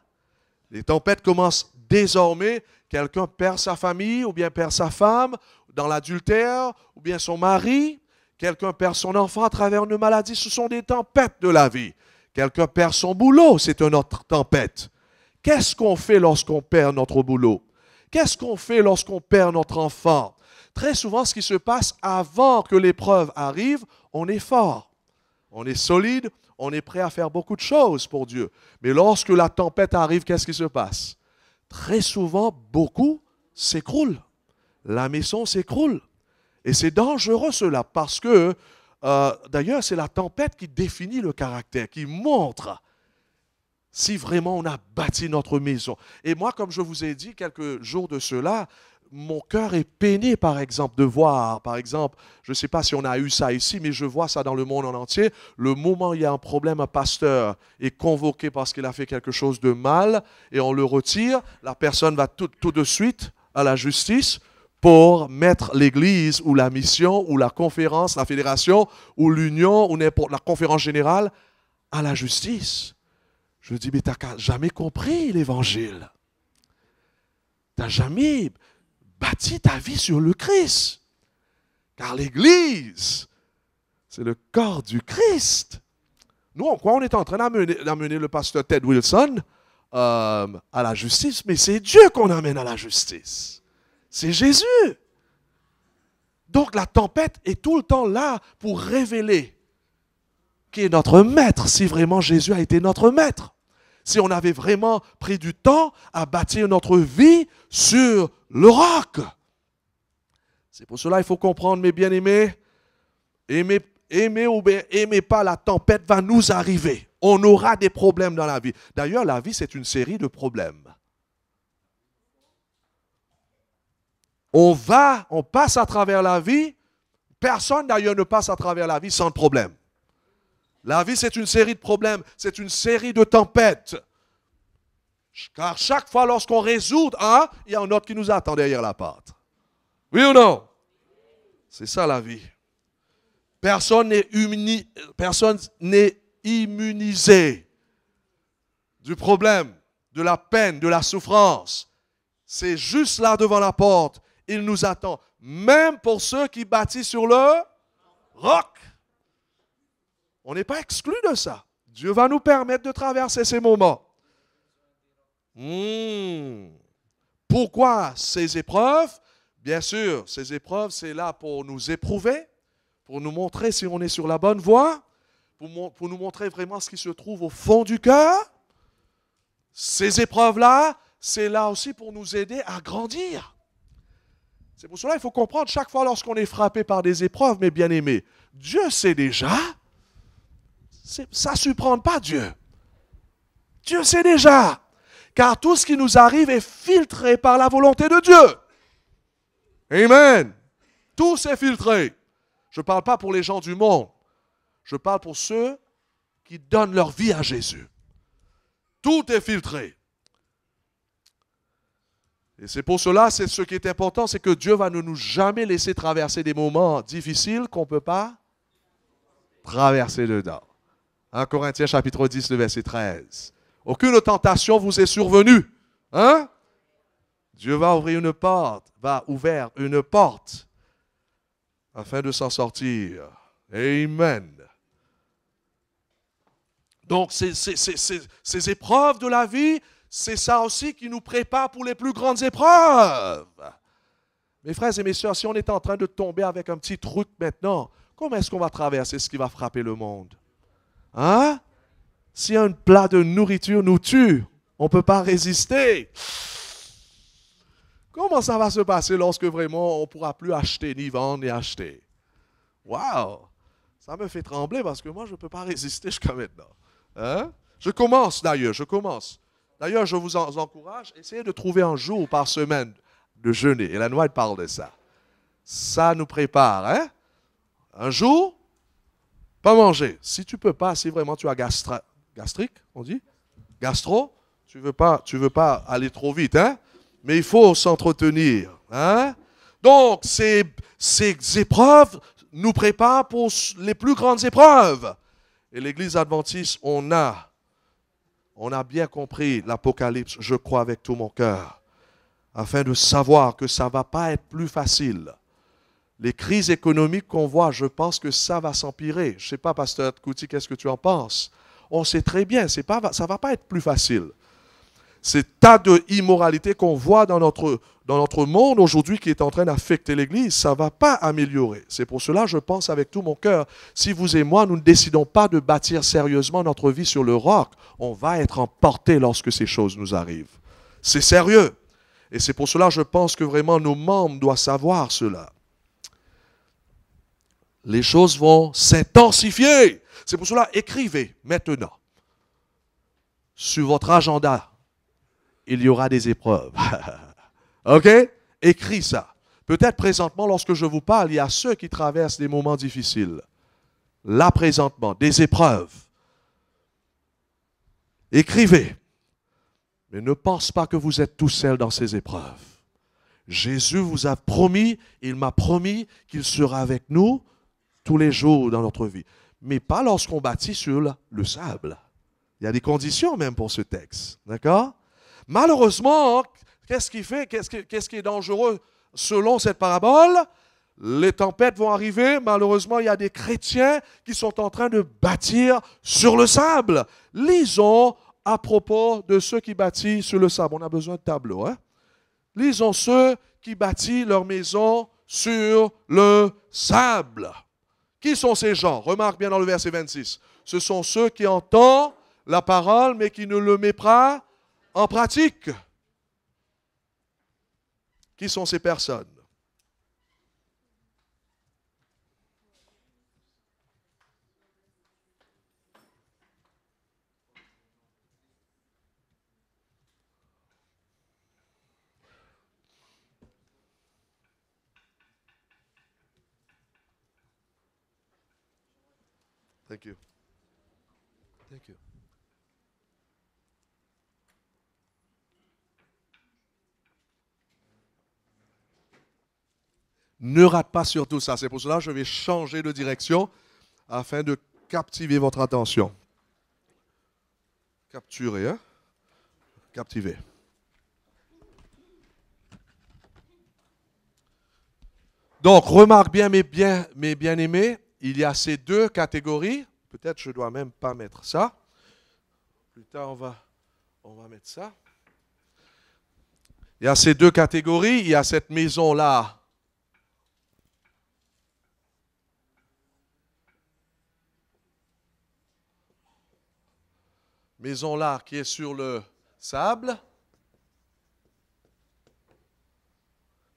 Les tempêtes commencent désormais. Quelqu'un perd sa famille ou bien perd sa femme dans l'adultère ou bien son mari. Quelqu'un perd son enfant à travers une maladie. Ce sont des tempêtes de la vie. Quelqu'un perd son boulot. C'est une autre tempête. Qu'est-ce qu'on fait lorsqu'on perd notre boulot? Qu'est-ce qu'on fait lorsqu'on perd notre enfant? Très souvent, ce qui se passe avant que l'épreuve arrive, on est fort. On est solide. On est prêt à faire beaucoup de choses pour Dieu. Mais lorsque la tempête arrive, qu'est-ce qui se passe? Très souvent, beaucoup s'écroulent. La maison s'écroule. Et c'est dangereux cela parce que, d'ailleurs, c'est la tempête qui définit le caractère, qui montre si vraiment on a bâti notre maison. Et moi, comme je vous ai dit quelques jours de cela, mon cœur est peiné, par exemple, de voir, par exemple, je ne sais pas si on a eu ça ici, mais je vois ça dans le monde en entier, le moment où il y a un problème, un pasteur est convoqué parce qu'il a fait quelque chose de mal et on le retire, la personne va tout de suite à la justice pour mettre l'église ou la mission ou la conférence, la fédération ou l'union ou n'importe la conférence générale à la justice. Je dis, mais tu n'as jamais compris l'évangile. Tu n'as jamais bâti ta vie sur le Christ. Car l'Église, c'est le corps du Christ. Nous, on est en train d'amener le pasteur Ted Wilson à la justice, mais c'est Dieu qu'on amène à la justice. C'est Jésus. Donc la tempête est tout le temps là pour révéler qui est notre maître, si vraiment Jésus a été notre maître. Si on avait vraiment pris du temps à bâtir notre vie sur le roc. C'est pour cela qu'il faut comprendre, mes bien-aimés, aimer ou bien aimez pas, la tempête va nous arriver. On aura des problèmes dans la vie. D'ailleurs, la vie, c'est une série de problèmes. On passe à travers la vie. Personne d'ailleurs ne passe à travers la vie sans problème. La vie, c'est une série de problèmes, c'est une série de tempêtes. Car chaque fois, lorsqu'on résout un, il y a un autre qui nous attend derrière la porte. Oui ou non? C'est ça la vie. Personne n'est immunisé du problème, de la peine, de la souffrance. C'est juste là devant la porte. Il nous attend. Même pour ceux qui bâtissent sur le roc. On n'est pas exclu de ça. Dieu va nous permettre de traverser ces moments. Pourquoi ces épreuves? Bien sûr, ces épreuves, c'est là pour nous éprouver, pour nous montrer si on est sur la bonne voie, pour nous montrer vraiment ce qui se trouve au fond du cœur. Ces épreuves-là, c'est là aussi pour nous aider à grandir. C'est pour cela qu'il faut comprendre, chaque fois lorsqu'on est frappé par des épreuves, mes bien-aimés, Dieu sait déjà. Ça ne surprend pas Dieu. Dieu sait déjà. Car tout ce qui nous arrive est filtré par la volonté de Dieu. Amen. Tout c'est filtré. Je ne parle pas pour les gens du monde. Je parle pour ceux qui donnent leur vie à Jésus. Tout est filtré. Et c'est pour cela, c'est ce qui est important, c'est que Dieu va ne nous jamais laisser traverser des moments difficiles qu'on ne peut pas traverser dedans. 1 Corinthiens chapitre 10, le verset 13. Aucune tentation vous est survenue. Hein? Dieu va ouvrir une porte, afin de s'en sortir. Amen. Donc, ces épreuves de la vie, c'est ça aussi qui nous prépare pour les plus grandes épreuves. Mes frères et mes sœurs, si on est en train de tomber avec un petit truc maintenant, comment est-ce qu'on va traverser ce qui va frapper le monde? Hein? Si un plat de nourriture nous tue, on ne peut pas résister. Comment ça va se passer lorsque vraiment on ne pourra plus acheter, ni vendre, ni acheter? Waouh! Ça me fait trembler parce que moi, je ne peux pas résister jusqu'à maintenant. Hein? Je commence. D'ailleurs, je vous encourage, essayez de trouver un jour par semaine de jeûner. Et la White parle de ça. Ça nous prépare. Hein? Un jour, pas manger. Si tu ne peux pas, si vraiment tu as gastrique, on dit? Gastro, tu ne veux pas aller trop vite. Hein? Mais il faut s'entretenir. Hein? Donc, ces épreuves nous préparent pour les plus grandes épreuves. Et l'Église adventiste, on a bien compris l'Apocalypse, je crois avec tout mon cœur, afin de savoir que ça ne va pas être plus facile. Les crises économiques qu'on voit, je pense que ça va s'empirer. Je ne sais pas, Pasteur Kouti, qu'est-ce que tu en penses? On sait très bien, ça ne va pas être plus facile. Ces tas d'immoralité qu'on voit dans notre monde aujourd'hui qui est en train d'affecter l'Église, ça ne va pas améliorer. C'est pour cela, je pense avec tout mon cœur, si vous et moi, nous ne décidons pas de bâtir sérieusement notre vie sur le roc, on va être emportés lorsque ces choses nous arrivent. C'est sérieux. Et c'est pour cela, je pense que vraiment nos membres doivent savoir cela. Les choses vont s'intensifier. C'est pour cela, écrivez maintenant sur votre agenda. Il y aura des épreuves. OK? Écris ça. Peut-être présentement, lorsque je vous parle, il y a ceux qui traversent des moments difficiles. Là, présentement, des épreuves. Écrivez. Mais ne pense pas que vous êtes tout seul dans ces épreuves. Jésus vous a promis, il m'a promis qu'il sera avec nous tous les jours dans notre vie. Mais pas lorsqu'on bâtit sur le sable. Il y a des conditions même pour ce texte. D'accord? Malheureusement, qu'est-ce qui est dangereux selon cette parabole? Les tempêtes vont arriver. Malheureusement, il y a des chrétiens qui sont en train de bâtir sur le sable. Lisons à propos de ceux qui bâtissent sur le sable. On a besoin de tableau. Hein? Lisons ceux qui bâtissent leur maison sur le sable. Qui sont ces gens? Remarque bien dans le verset 26. Ce sont ceux qui entendent la parole, mais qui ne le mettent pas en pratique. Qui sont ces personnes? Thank you. Thank you. Ne rate pas surtout ça. C'est pour cela que je vais changer de direction afin de captiver votre attention. Capturer, hein? Captiver. Donc, remarque bien, mes bien-aimés, il y a ces deux catégories. Peut-être je ne dois même pas mettre ça. Plus tard, on va mettre ça. Il y a ces deux catégories. Il y a cette maison-là maison-là qui est sur le sable,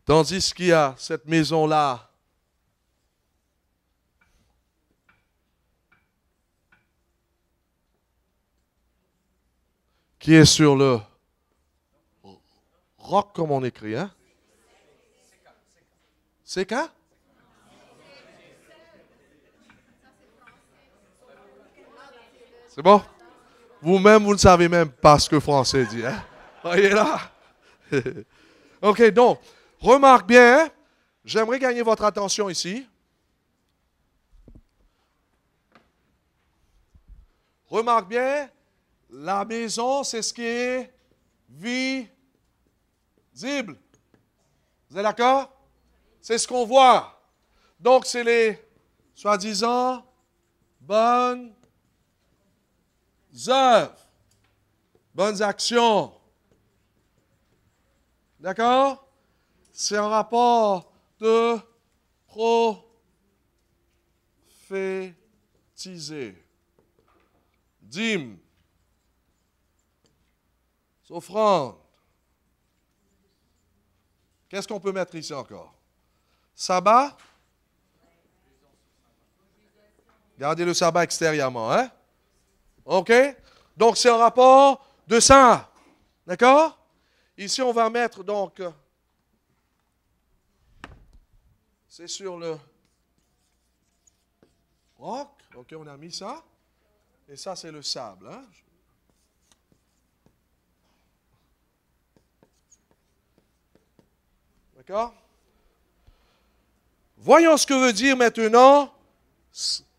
tandis qu'il y a cette maison-là qui est sur le roc, comme on écrit, hein? C'est quoi? C'est bon? Vous-même, vous ne savez même pas ce que le français dit, hein? Voyez là? OK, donc, remarque bien, j'aimerais gagner votre attention ici. Remarque bien, la maison, c'est ce qui est visible. Vous êtes d'accord? C'est ce qu'on voit. Donc, c'est les soi-disant bonnes œuvres, bonnes actions. D'accord? C'est un rapport de prophétiser. Dîmes, offrandes. Qu'est-ce qu'on peut mettre ici encore? Sabbat. Gardez le sabbat extérieurement, hein? OK? Donc, c'est un rapport de ça. D'accord? Ici, on va mettre donc... C'est sur le roc. OK, on a mis ça. Et ça, c'est le sable, hein? D'accord? Voyons ce que veut dire maintenant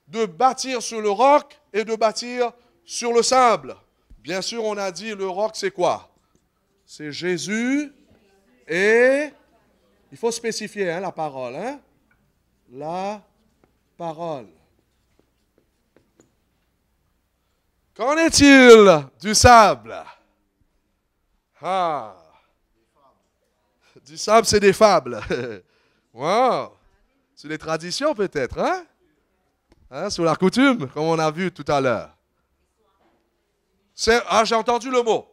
de bâtir sur le roc et de bâtir sur le sable. Bien sûr, on a dit le roc, c'est quoi? C'est Jésus et... Il faut spécifier hein, la parole. Hein? La parole. Qu'en est-il du sable? Ah. Du sable, c'est des fables. Wow. C'est des traditions peut-être, hein? Sur la coutume, comme on a vu tout à l'heure. Ah, j'ai entendu le mot.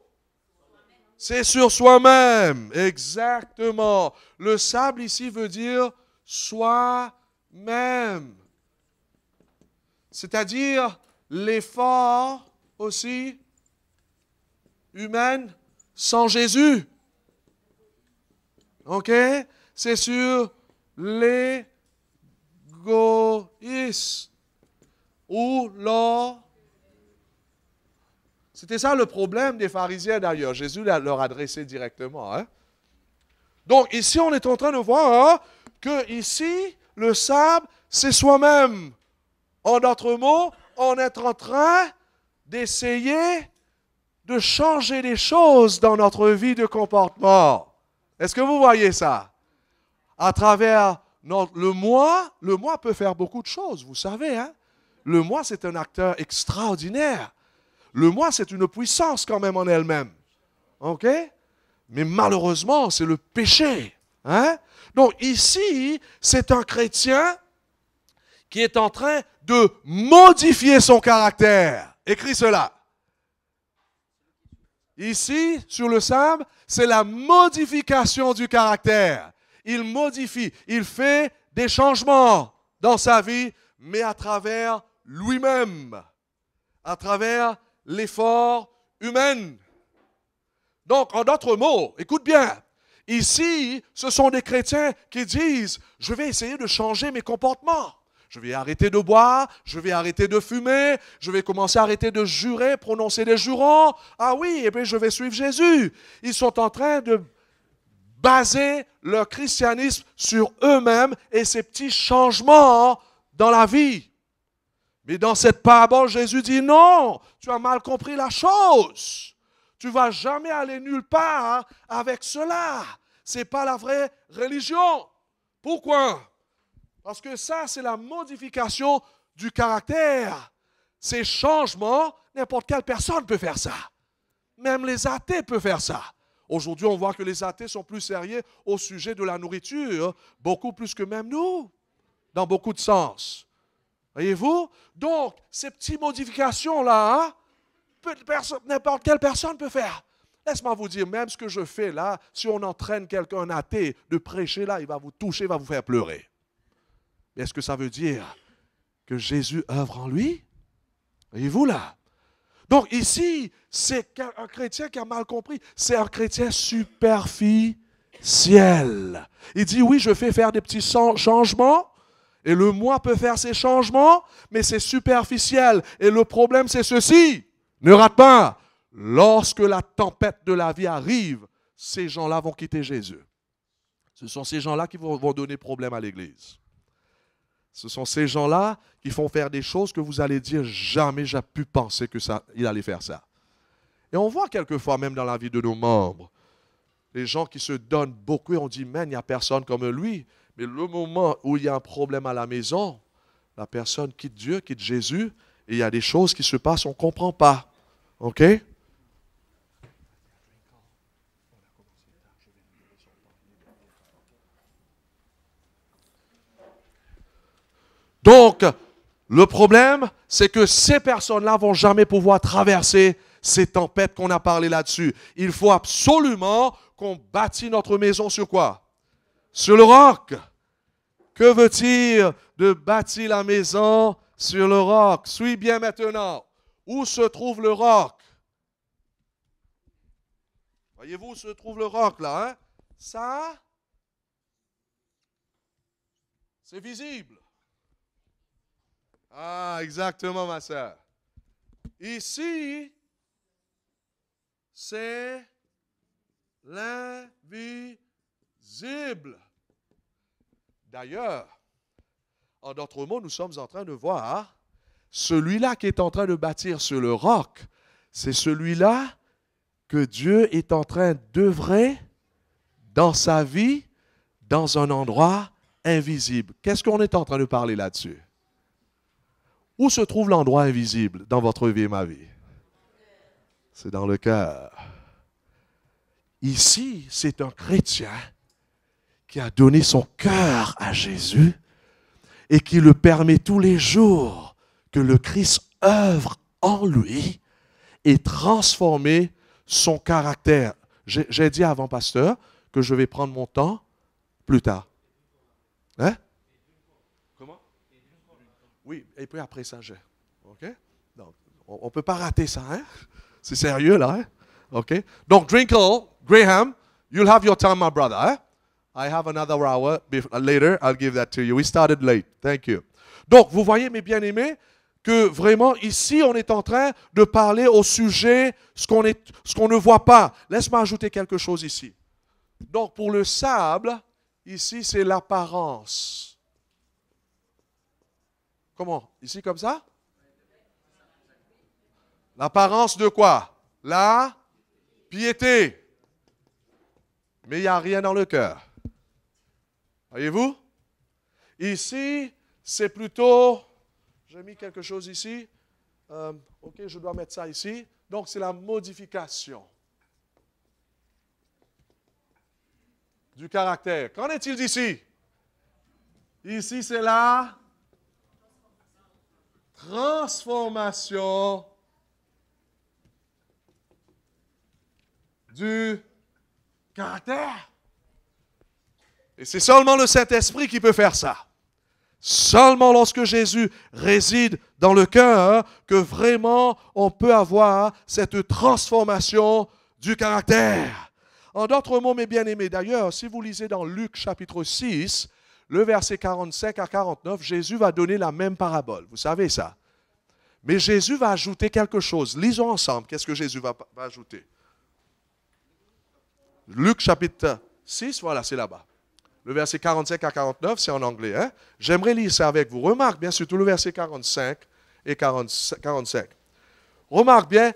C'est sur soi-même, exactement. Le sable ici veut dire soi-même. C'est-à-dire l'effort aussi humain sans Jésus. OK? C'est sur l'égoïsme. Ou leur... C'était ça le problème des pharisiens d'ailleurs. Jésus leur adressait directement. Hein? Donc ici, on est en train de voir que ici, le sable, c'est soi-même. En d'autres mots, on est en train d'essayer de changer les choses dans notre vie de comportement. Est-ce que vous voyez ça? À travers le moi peut faire beaucoup de choses, vous savez. Hein? Le moi, c'est un acteur extraordinaire. Le moi, c'est une puissance quand même en elle-même. OK? Mais malheureusement, c'est le péché. Hein? Donc ici, c'est un chrétien qui est en train de modifier son caractère. Écris cela. Ici, sur le sable, c'est la modification du caractère. Il modifie, il fait des changements dans sa vie, mais à travers lui-même, à travers l'effort humain. Donc, en d'autres mots, écoute bien, ici, ce sont des chrétiens qui disent, je vais essayer de changer mes comportements. Je vais arrêter de boire, je vais arrêter de fumer, je vais commencer à arrêter de jurer, prononcer des jurons. Ah oui, et puis je vais suivre Jésus. Ils sont en train de baser leur christianisme sur eux-mêmes et ces petits changements dans la vie. Mais dans cette parabole, Jésus dit non, tu as mal compris la chose. Tu ne vas jamais aller nulle part avec cela. Ce n'est pas la vraie religion. Pourquoi? Parce que ça, c'est la modification du caractère. Ces changements, n'importe quelle personne peut faire ça. Même les athées peuvent faire ça. Aujourd'hui, on voit que les athées sont plus sérieux au sujet de la nourriture, beaucoup plus que même nous, dans beaucoup de sens. Voyez-vous? Donc, ces petites modifications-là, n'importe quelle personne peut faire. Laisse-moi vous dire, même ce que je fais là, si on entraîne quelqu'un athée de prêcher là, il va vous toucher, il va vous faire pleurer. Mais est-ce que ça veut dire que Jésus œuvre en lui? Voyez-vous là? Donc ici, c'est un chrétien qui a mal compris. C'est un chrétien superficiel. Il dit, oui, je fais faire des petits changements, et le moi peut faire ces changements, mais c'est superficiel. Et le problème, c'est ceci. Ne rate pas. Lorsque la tempête de la vie arrive, ces gens-là vont quitter Jésus. Ce sont ces gens-là qui vont donner problème à l'Église. Ce sont ces gens-là qui font faire des choses que vous allez dire, jamais j'ai pu penser qu'il allait faire ça. Et on voit quelquefois, même dans la vie de nos membres, les gens qui se donnent beaucoup et on dit, man, il n'y a personne comme lui. Mais le moment où il y a un problème à la maison, la personne quitte Dieu, quitte Jésus, et il y a des choses qui se passent, on ne comprend pas. OK? Donc, le problème, c'est que ces personnes-là ne vont jamais pouvoir traverser ces tempêtes qu'on a parlé là-dessus. Il faut absolument qu'on bâtit notre maison sur quoi? Sur le roc. Que veut-il de bâtir la maison sur le roc? Suis bien maintenant. Où se trouve le roc? Voyez-vous où se trouve le roc là? Hein? Ça, c'est visible. Ah, exactement, ma soeur. Ici, c'est l'invisible. D'ailleurs, en d'autres mots, nous sommes en train de voir celui-là qui est en train de bâtir sur le roc, c'est celui-là que Dieu est en train d'œuvrer dans sa vie, dans un endroit invisible. Qu'est-ce qu'on est en train de parler là-dessus? Où se trouve l'endroit invisible dans votre vie et ma vie? C'est dans le cœur. Ici, c'est un chrétien qui a donné son cœur à Jésus et qui le permet tous les jours que le Christ œuvre en lui et transforme son caractère. J'ai dit avant, pasteur, que je vais prendre mon temps plus tard. Hein? Comment? Oui, et puis après ça, j'ai. OK? Donc, on ne peut pas rater ça, hein? C'est sérieux, là, hein? OK? Donc, Drinkle, Graham, you'll have your time, my brother, hein? I have another hour later. I'll give that to you. We started late. Thank you. Donc, vous voyez, mes bien-aimés, que vraiment, ici, on est en train de parler au sujet, ce qu'on ne voit pas. Laisse-moi ajouter quelque chose ici. Donc, pour le sable, ici, c'est l'apparence. Comment? Ici, comme ça? L'apparence de quoi? La piété. Mais il n'y a rien dans le cœur. Voyez-vous? Ici, c'est plutôt... J'ai mis quelque chose ici. OK, je dois mettre ça ici. Donc, c'est la modification du caractère. Qu'en est-il d'ici? Ici, c'est la transformation du caractère. Et c'est seulement le Saint-Esprit qui peut faire ça. Seulement lorsque Jésus réside dans le cœur que vraiment on peut avoir cette transformation du caractère. En d'autres mots, mes bien-aimés, d'ailleurs, si vous lisez dans Luc chapitre 6, le verset 45 à 49, Jésus va donner la même parabole. Vous savez ça. Mais Jésus va ajouter quelque chose. Lisons ensemble. Qu'est-ce que Jésus va ajouter? Luc chapitre 6, voilà, c'est là-bas. Le verset 45 à 49, c'est en anglais. Hein? J'aimerais lire ça avec vous. Remarque bien surtout le verset 45 et 45. Remarque bien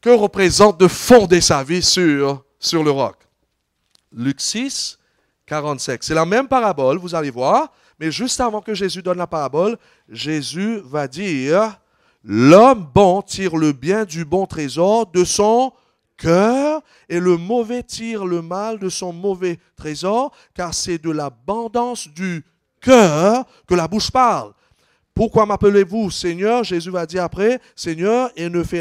que représente de fonder sa vie sur le roc. Luc 6, 45. C'est la même parabole, vous allez voir. Mais juste avant que Jésus donne la parabole, Jésus va dire, l'homme bon tire le bien du bon trésor de son cœur, et le mauvais tire le mal de son mauvais trésor, car c'est de l'abondance du cœur que la bouche parle. Pourquoi m'appelez-vous Seigneur? Jésus va dire après, Seigneur, et ne faites-vous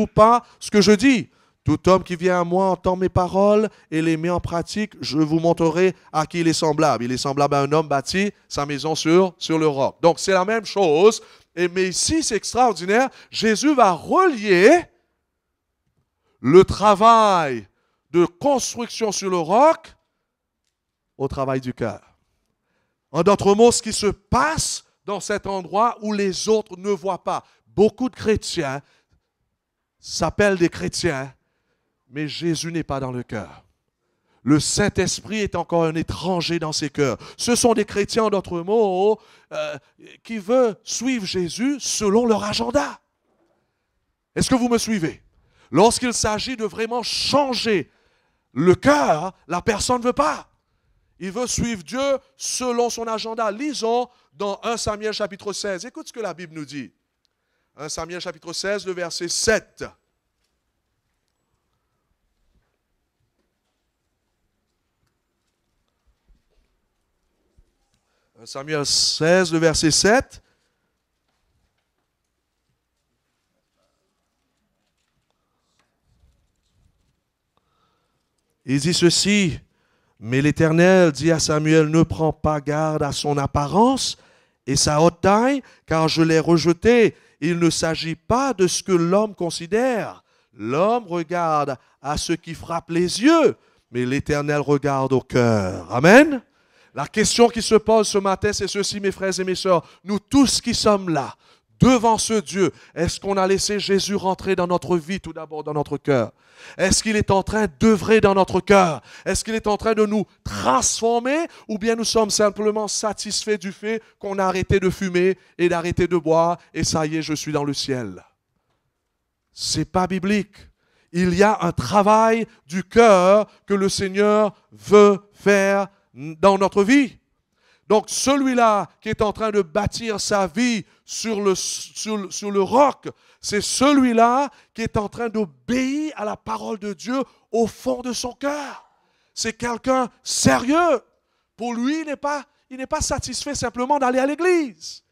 pas ce que je dis. Tout homme qui vient à moi entend mes paroles et les met en pratique, je vous montrerai à qui il est semblable. Il est semblable à un homme bâti sa maison sur le roc. Donc c'est la même chose. Mais ici, c'est extraordinaire. Jésus va relier le travail de construction sur le roc au travail du cœur. En d'autres mots, ce qui se passe dans cet endroit où les autres ne voient pas. Beaucoup de chrétiens s'appellent des chrétiens, mais Jésus n'est pas dans le cœur. Le Saint-Esprit est encore un étranger dans ses cœurs. Ce sont des chrétiens, en d'autres mots, qui veulent suivre Jésus selon leur agenda. Est-ce que vous me suivez? Lorsqu'il s'agit de vraiment changer le cœur, la personne ne veut pas. Il veut suivre Dieu selon son agenda. Lisons dans 1 Samuel chapitre 16. Écoute ce que la Bible nous dit. 1 Samuel chapitre 16, le verset 7. 1 Samuel 16, le verset 7. Il dit ceci, mais l'Éternel dit à Samuel, ne prends pas garde à son apparence et sa haute taille, car je l'ai rejeté. Il ne s'agit pas de ce que l'homme considère. L'homme regarde à ce qui frappe les yeux, mais l'Éternel regarde au cœur. Amen. La question qui se pose ce matin, c'est ceci, mes frères et mes sœurs. Nous tous qui sommes là, devant ce Dieu, est-ce qu'on a laissé Jésus rentrer dans notre vie, tout d'abord dans notre cœur? Est-ce qu'il est en train d'œuvrer dans notre cœur? Est-ce qu'il est en train de nous transformer? Ou bien nous sommes simplement satisfaits du fait qu'on a arrêté de fumer et d'arrêter de boire et ça y est, je suis dans le ciel? C'est pas biblique. Il y a un travail du cœur que le Seigneur veut faire dans notre vie. Donc celui-là qui est en train de bâtir sa vie sur le roc, c'est celui-là qui est en train d'obéir à la parole de Dieu au fond de son cœur. C'est quelqu'un sérieux. Pour lui, il n'est pas satisfait simplement d'aller à l'église,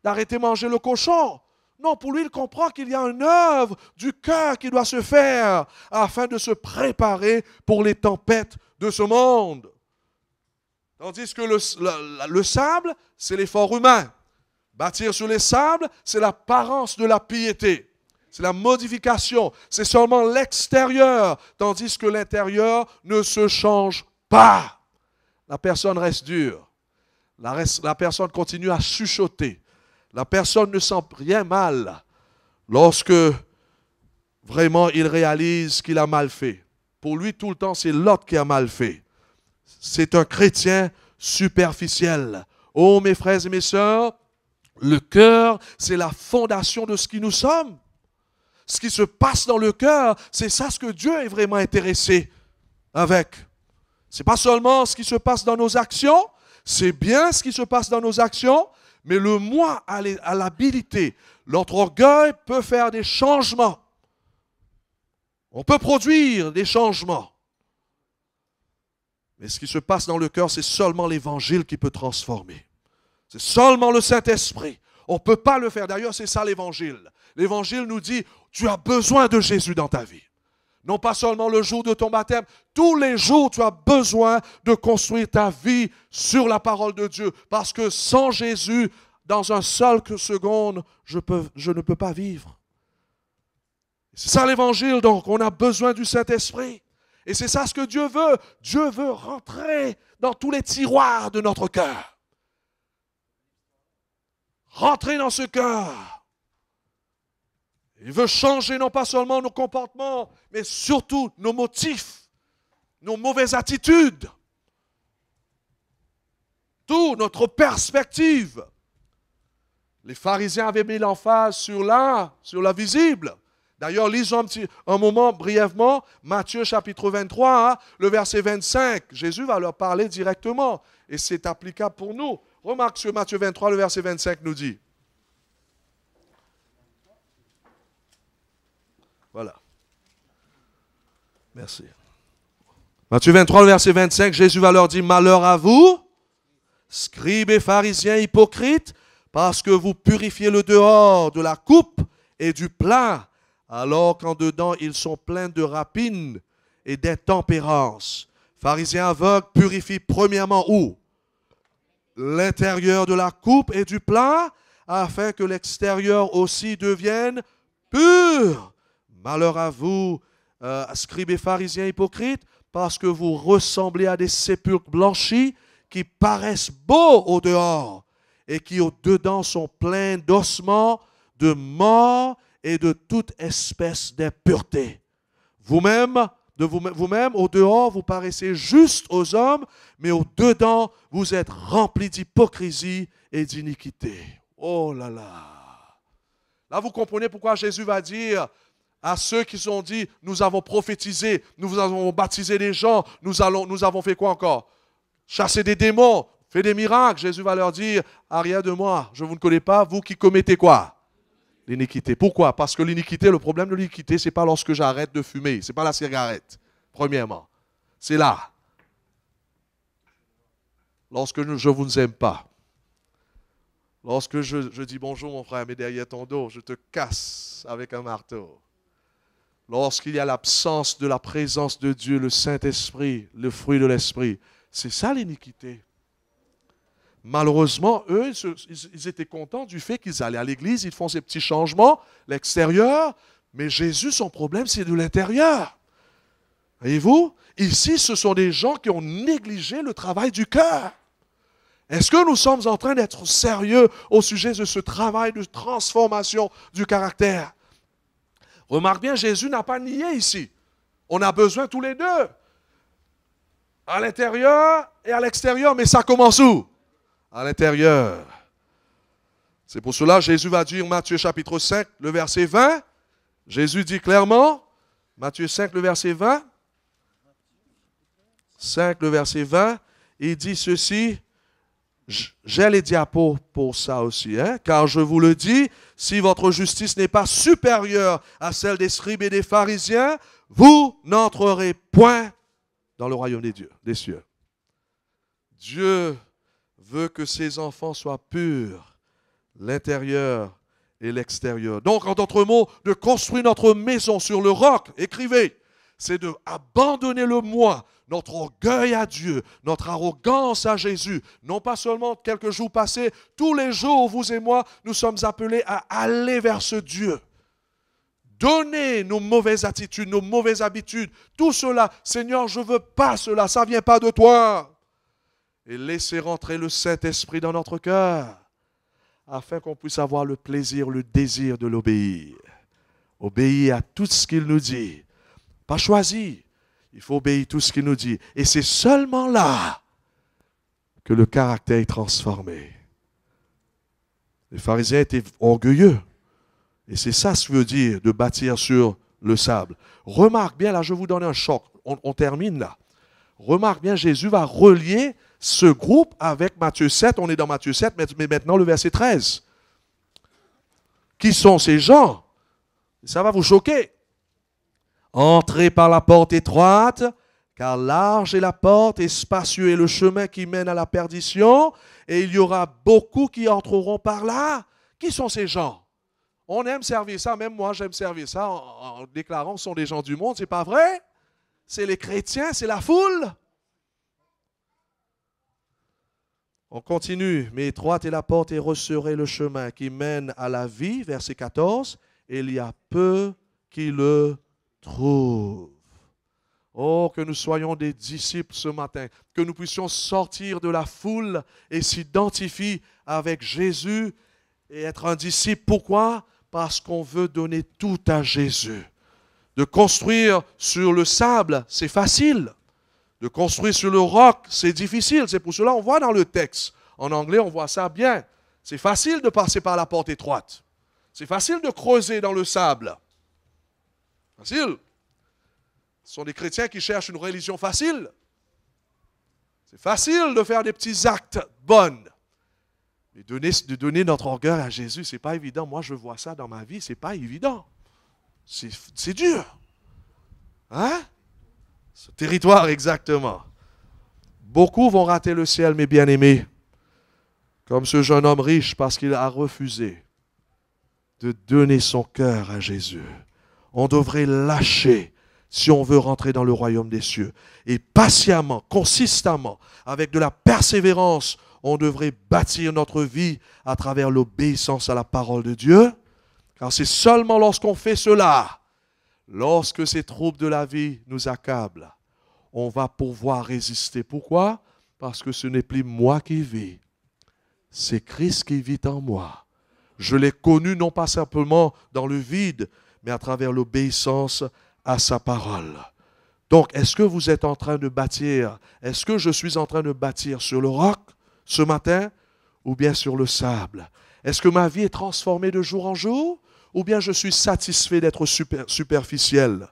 d'arrêter de manger le cochon. Non, pour lui, il comprend qu'il y a une œuvre du cœur qui doit se faire afin de se préparer pour les tempêtes de ce monde. Tandis que le sable, c'est l'effort humain. Bâtir sur les sables, c'est l'apparence de la piété. C'est la modification. C'est seulement l'extérieur, tandis que l'intérieur ne se change pas. La personne reste dure. La personne continue à chuchoter. La personne ne sent rien mal lorsque vraiment il réalise qu'il a mal fait. Pour lui, tout le temps, c'est l'autre qui a mal fait. C'est un chrétien superficiel. Oh, mes frères et mes sœurs, le cœur, c'est la fondation de ce qui nous sommes. Ce qui se passe dans le cœur, c'est ça ce que Dieu est vraiment intéressé avec. Ce n'est pas seulement ce qui se passe dans nos actions, c'est bien ce qui se passe dans nos actions, mais le moi a l'habilité. Notre orgueil peut faire des changements. On peut produire des changements. Mais ce qui se passe dans le cœur, c'est seulement l'Évangile qui peut transformer. C'est seulement le Saint-Esprit. On ne peut pas le faire. D'ailleurs, c'est ça l'Évangile. L'Évangile nous dit, tu as besoin de Jésus dans ta vie. Non pas seulement le jour de ton baptême, tous les jours, tu as besoin de construire ta vie sur la parole de Dieu. Parce que sans Jésus, dans un seul seconde, je ne peux pas vivre. C'est ça l'Évangile, donc. On a besoin du Saint-Esprit. Et c'est ça ce que Dieu veut. Dieu veut rentrer dans tous les tiroirs de notre cœur. Rentrer dans ce cœur. Il veut changer non pas seulement nos comportements, mais surtout nos motifs, nos mauvaises attitudes. Tout, notre perspective. Les pharisiens avaient mis l'emphase sur la visible. D'ailleurs, lisons un moment brièvement, Matthieu chapitre 23, le verset 25. Jésus va leur parler directement et c'est applicable pour nous. Remarque sur Matthieu 23, le verset 25 nous dit. Voilà. Merci. Matthieu 23, le verset 25, Jésus va leur dire, malheur à vous, Scribes et pharisiens hypocrites, parce que vous purifiez le dehors de la coupe et du plat, alors qu'en dedans ils sont pleins de rapines et d'intempérance. Pharisiens aveugles, purifient premièrement où? L'intérieur de la coupe et du plat, afin que l'extérieur aussi devienne pur. Malheur à vous, scribes et pharisiens hypocrites, parce que vous ressemblez à des sépulcres blanchis qui paraissent beaux au dehors et qui au dedans sont pleins d'ossements, de morts et de toute espèce d'impureté. Vous-même, au dehors, vous paraissez juste aux hommes, mais au dedans, vous êtes remplis d'hypocrisie et d'iniquité. Oh là là! Là, vous comprenez pourquoi Jésus va dire à ceux qui ont dit, nous avons prophétisé, nous avons baptisé des gens, nous avons fait quoi encore? Chasser des démons, fait des miracles. Jésus va leur dire, arrière de moi, je vous ne connais pas, vous qui commettez quoi? L'iniquité. Pourquoi? Parce que l'iniquité, le problème de l'iniquité, ce n'est pas lorsque j'arrête de fumer, ce n'est pas la cigarette, premièrement. C'est là. Lorsque je ne vous aime pas. Lorsque je dis bonjour mon frère, mais derrière ton dos, je te casse avec un marteau. Lorsqu'il y a l'absence de la présence de Dieu, le Saint-Esprit, le fruit de l'Esprit, c'est ça l'iniquité. Malheureusement, eux, ils étaient contents du fait qu'ils allaient à l'église, ils font ces petits changements, l'extérieur, mais Jésus, son problème, c'est de l'intérieur. Voyez-vous? Ici, ce sont des gens qui ont négligé le travail du cœur. Est-ce que nous sommes en train d'être sérieux au sujet de ce travail de transformation du caractère? Remarque bien, Jésus n'a pas nié ici. On a besoin tous les deux. À l'intérieur et à l'extérieur, mais ça commence où? À l'intérieur. C'est pour cela que Jésus va dire, Matthieu chapitre 5, le verset 20. Jésus dit clairement, Matthieu 5, le verset 20. 5, le verset 20, il dit ceci. J'ai les diapos pour ça aussi, car je vous le dis, si votre justice n'est pas supérieure à celle des scribes et des pharisiens, vous n'entrerez point dans le royaume des cieux. Dieu veut que ses enfants soient purs, l'intérieur et l'extérieur. Donc, en d'autres mots, de construire notre maison sur le roc, écrivez, c'est d'abandonner le moi, notre orgueil à Dieu, notre arrogance à Jésus. Non pas seulement quelques jours passés, tous les jours, vous et moi, nous sommes appelés à aller vers ce Dieu. Donner nos mauvaises attitudes, nos mauvaises habitudes, tout cela. Seigneur, je ne veux pas cela, ça ne vient pas de toi. Et laisser rentrer le Saint-Esprit dans notre cœur, afin qu'on puisse avoir le plaisir, le désir de l'obéir. Obéir à tout ce qu'il nous dit. Pas choisi. Il faut obéir à tout ce qu'il nous dit. Et c'est seulement là que le caractère est transformé. Les pharisiens étaient orgueilleux. Et c'est ça ce que veut dire de bâtir sur le sable. Remarque bien, là je vais vous donner un choc. On termine là. Remarque bien, Jésus va relier ce groupe avec Matthieu 7. On est dans Matthieu 7, mais maintenant le verset 13. Qui sont ces gens? Ça va vous choquer. Entrez par la porte étroite, car large est la porte et spacieux est le chemin qui mène à la perdition, et il y aura beaucoup qui entreront par là. Qui sont ces gens? On aime servir ça, même moi j'aime servir ça en déclarant que ce sont des gens du monde, c'est pas vrai? C'est les chrétiens, c'est la foule. On continue, mais étroite est la porte et resserré le chemin qui mène à la vie, verset 14, et il y a peu qui le trouve. Oh, que nous soyons des disciples ce matin, que nous puissions sortir de la foule et s'identifier avec Jésus et être un disciple. Pourquoi? Parce qu'on veut donner tout à Jésus. De construire sur le sable, c'est facile. De construire sur le roc, c'est difficile. C'est pour cela qu'on voit dans le texte. En anglais, on voit ça bien. C'est facile de passer par la porte étroite. C'est facile de creuser dans le sable. Facile. Ce sont des chrétiens qui cherchent une religion facile. C'est facile de faire des petits actes bons. Mais de donner notre orgueil à Jésus, ce n'est pas évident. Moi, je vois ça dans ma vie, ce n'est pas évident. C'est dur. Hein? Ce territoire, exactement. Beaucoup vont rater le ciel, mes bien-aimés. Comme ce jeune homme riche parce qu'il a refusé de donner son cœur à Jésus. On devrait lâcher si on veut rentrer dans le royaume des cieux. Et patiemment, consistamment, avec de la persévérance, on devrait bâtir notre vie à travers l'obéissance à la parole de Dieu. Car c'est seulement lorsqu'on fait cela, lorsque ces troubles de la vie nous accablent, on va pouvoir résister. Pourquoi? Parce que ce n'est plus moi qui vis, c'est Christ qui vit en moi. Je l'ai connu non pas simplement dans le vide, mais à travers l'obéissance à sa parole. Donc, est-ce que vous êtes en train de bâtir, est-ce que je suis en train de bâtir sur le roc ce matin ou bien sur le sable? Est-ce que ma vie est transformée de jour en jour ou bien je suis satisfait d'être superficiel?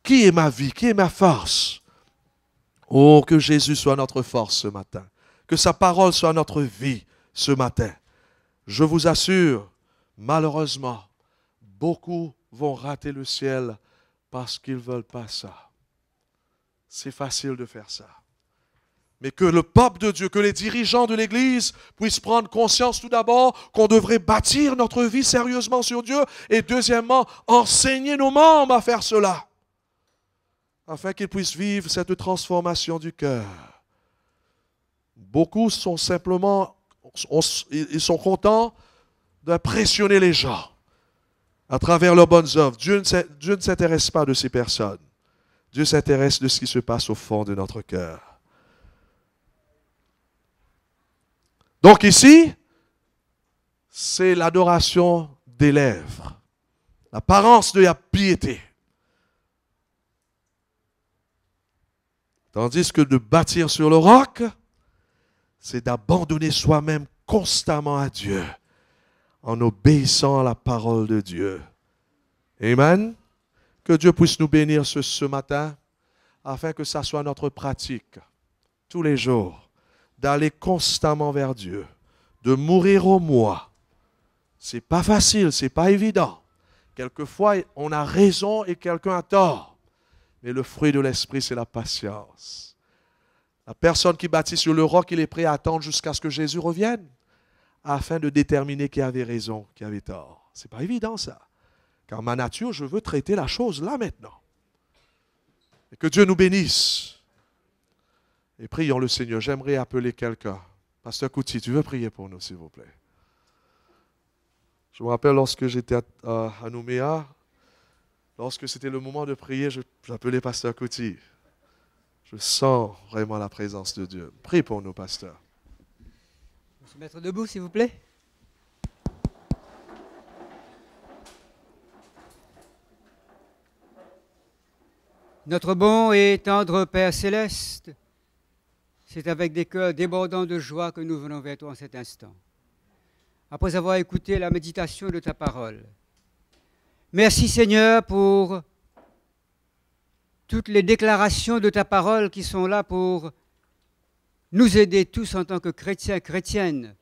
Qui est ma vie? Qui est ma force? Oh, que Jésus soit notre force ce matin. Que sa parole soit notre vie ce matin. Je vous assure, malheureusement, beaucoup vont rater le ciel parce qu'ils ne veulent pas ça. C'est facile de faire ça. Mais que le peuple de Dieu, que les dirigeants de l'Église puissent prendre conscience tout d'abord qu'on devrait bâtir notre vie sérieusement sur Dieu et deuxièmement, enseigner nos membres à faire cela, afin qu'ils puissent vivre cette transformation du cœur. Beaucoup sont simplement, ils sont contents d'impressionner les gens à travers leurs bonnes œuvres. Dieu ne s'intéresse pas de ces personnes. Dieu s'intéresse de ce qui se passe au fond de notre cœur. Donc ici, c'est l'adoration des lèvres, l'apparence de la piété. Tandis que de bâtir sur le roc, c'est d'abandonner soi-même constamment à Dieu, en obéissant à la parole de Dieu. Amen. Que Dieu puisse nous bénir ce matin, afin que ça soit notre pratique, tous les jours, d'aller constamment vers Dieu, de mourir au moi. C'est pas facile, c'est pas évident. Quelquefois, on a raison et quelqu'un a tort. Mais le fruit de l'esprit, c'est la patience. La personne qui bâtit sur le roc, il est prêt à attendre jusqu'à ce que Jésus revienne, afin de déterminer qui avait raison, qui avait tort. C'est pas évident ça. Car ma nature, je veux traiter la chose là maintenant. Et que Dieu nous bénisse. Et prions le Seigneur. J'aimerais appeler quelqu'un. Pasteur Kouti, tu veux prier pour nous, s'il vous plaît? Je me rappelle lorsque j'étais à Nouméa, lorsque c'était le moment de prier, j'appelais Pasteur Kouti. Je sens vraiment la présence de Dieu. Prie pour nous, pasteur. On va se mettre debout, s'il vous plaît. Notre bon et tendre Père céleste, c'est avec des cœurs débordants de joie que nous venons vers toi en cet instant. Après avoir écouté la méditation de ta parole. Merci Seigneur pour toutes les déclarations de ta parole qui sont là pour nous aider tous en tant que chrétiens, chrétiennes,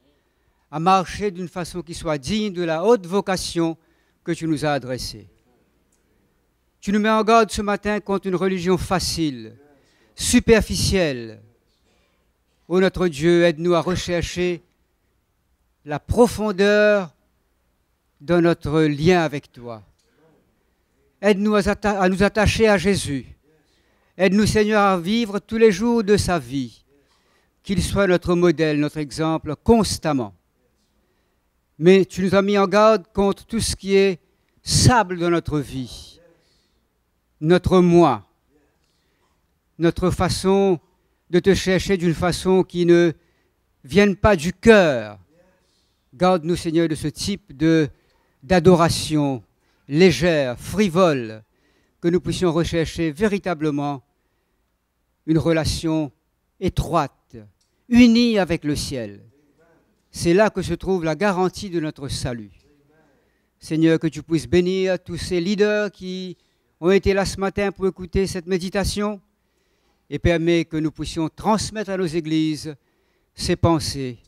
à marcher d'une façon qui soit digne de la haute vocation que tu nous as adressée. Tu nous mets en garde ce matin contre une religion facile, superficielle. Ô notre Dieu, aide-nous à rechercher la profondeur de notre lien avec toi. Aide-nous à nous attacher à Jésus. Aide-nous, Seigneur, à vivre tous les jours de sa vie, qu'il soit notre modèle, notre exemple, constamment. Mais tu nous as mis en garde contre tout ce qui est sable dans notre vie. Notre moi, notre façon de te chercher d'une façon qui ne vienne pas du cœur. Garde-nous, Seigneur, de ce type d'adoration légère, frivole, que nous puissions rechercher véritablement une relation étroite, unie avec le ciel. C'est là que se trouve la garantie de notre salut. Seigneur, que tu puisses bénir tous ces leaders qui ont été là ce matin pour écouter cette méditation et permet que nous puissions transmettre à nos églises ces pensées,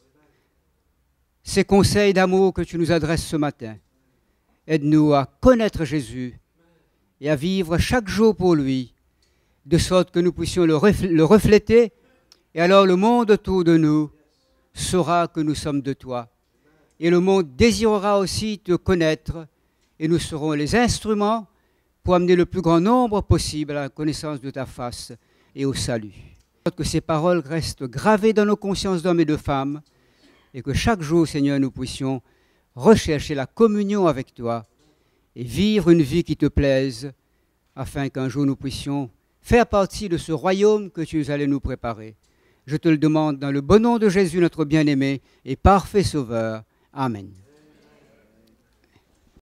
ces conseils d'amour que tu nous adresses ce matin. Aide-nous à connaître Jésus et à vivre chaque jour pour lui, de sorte que nous puissions le refléter et alors le monde autour de nous saura que nous sommes de toi. Et le monde désirera aussi te connaître, et nous serons les instruments pour amener le plus grand nombre possible à la connaissance de ta face et au salut. Que ces paroles restent gravées dans nos consciences d'hommes et de femmes, et que chaque jour, Seigneur, nous puissions rechercher la communion avec toi et vivre une vie qui te plaise, afin qu'un jour nous puissions faire partie de ce royaume que tu allais nous préparer. Je te le demande dans le bon nom de Jésus, notre bien-aimé et parfait Sauveur. Amen.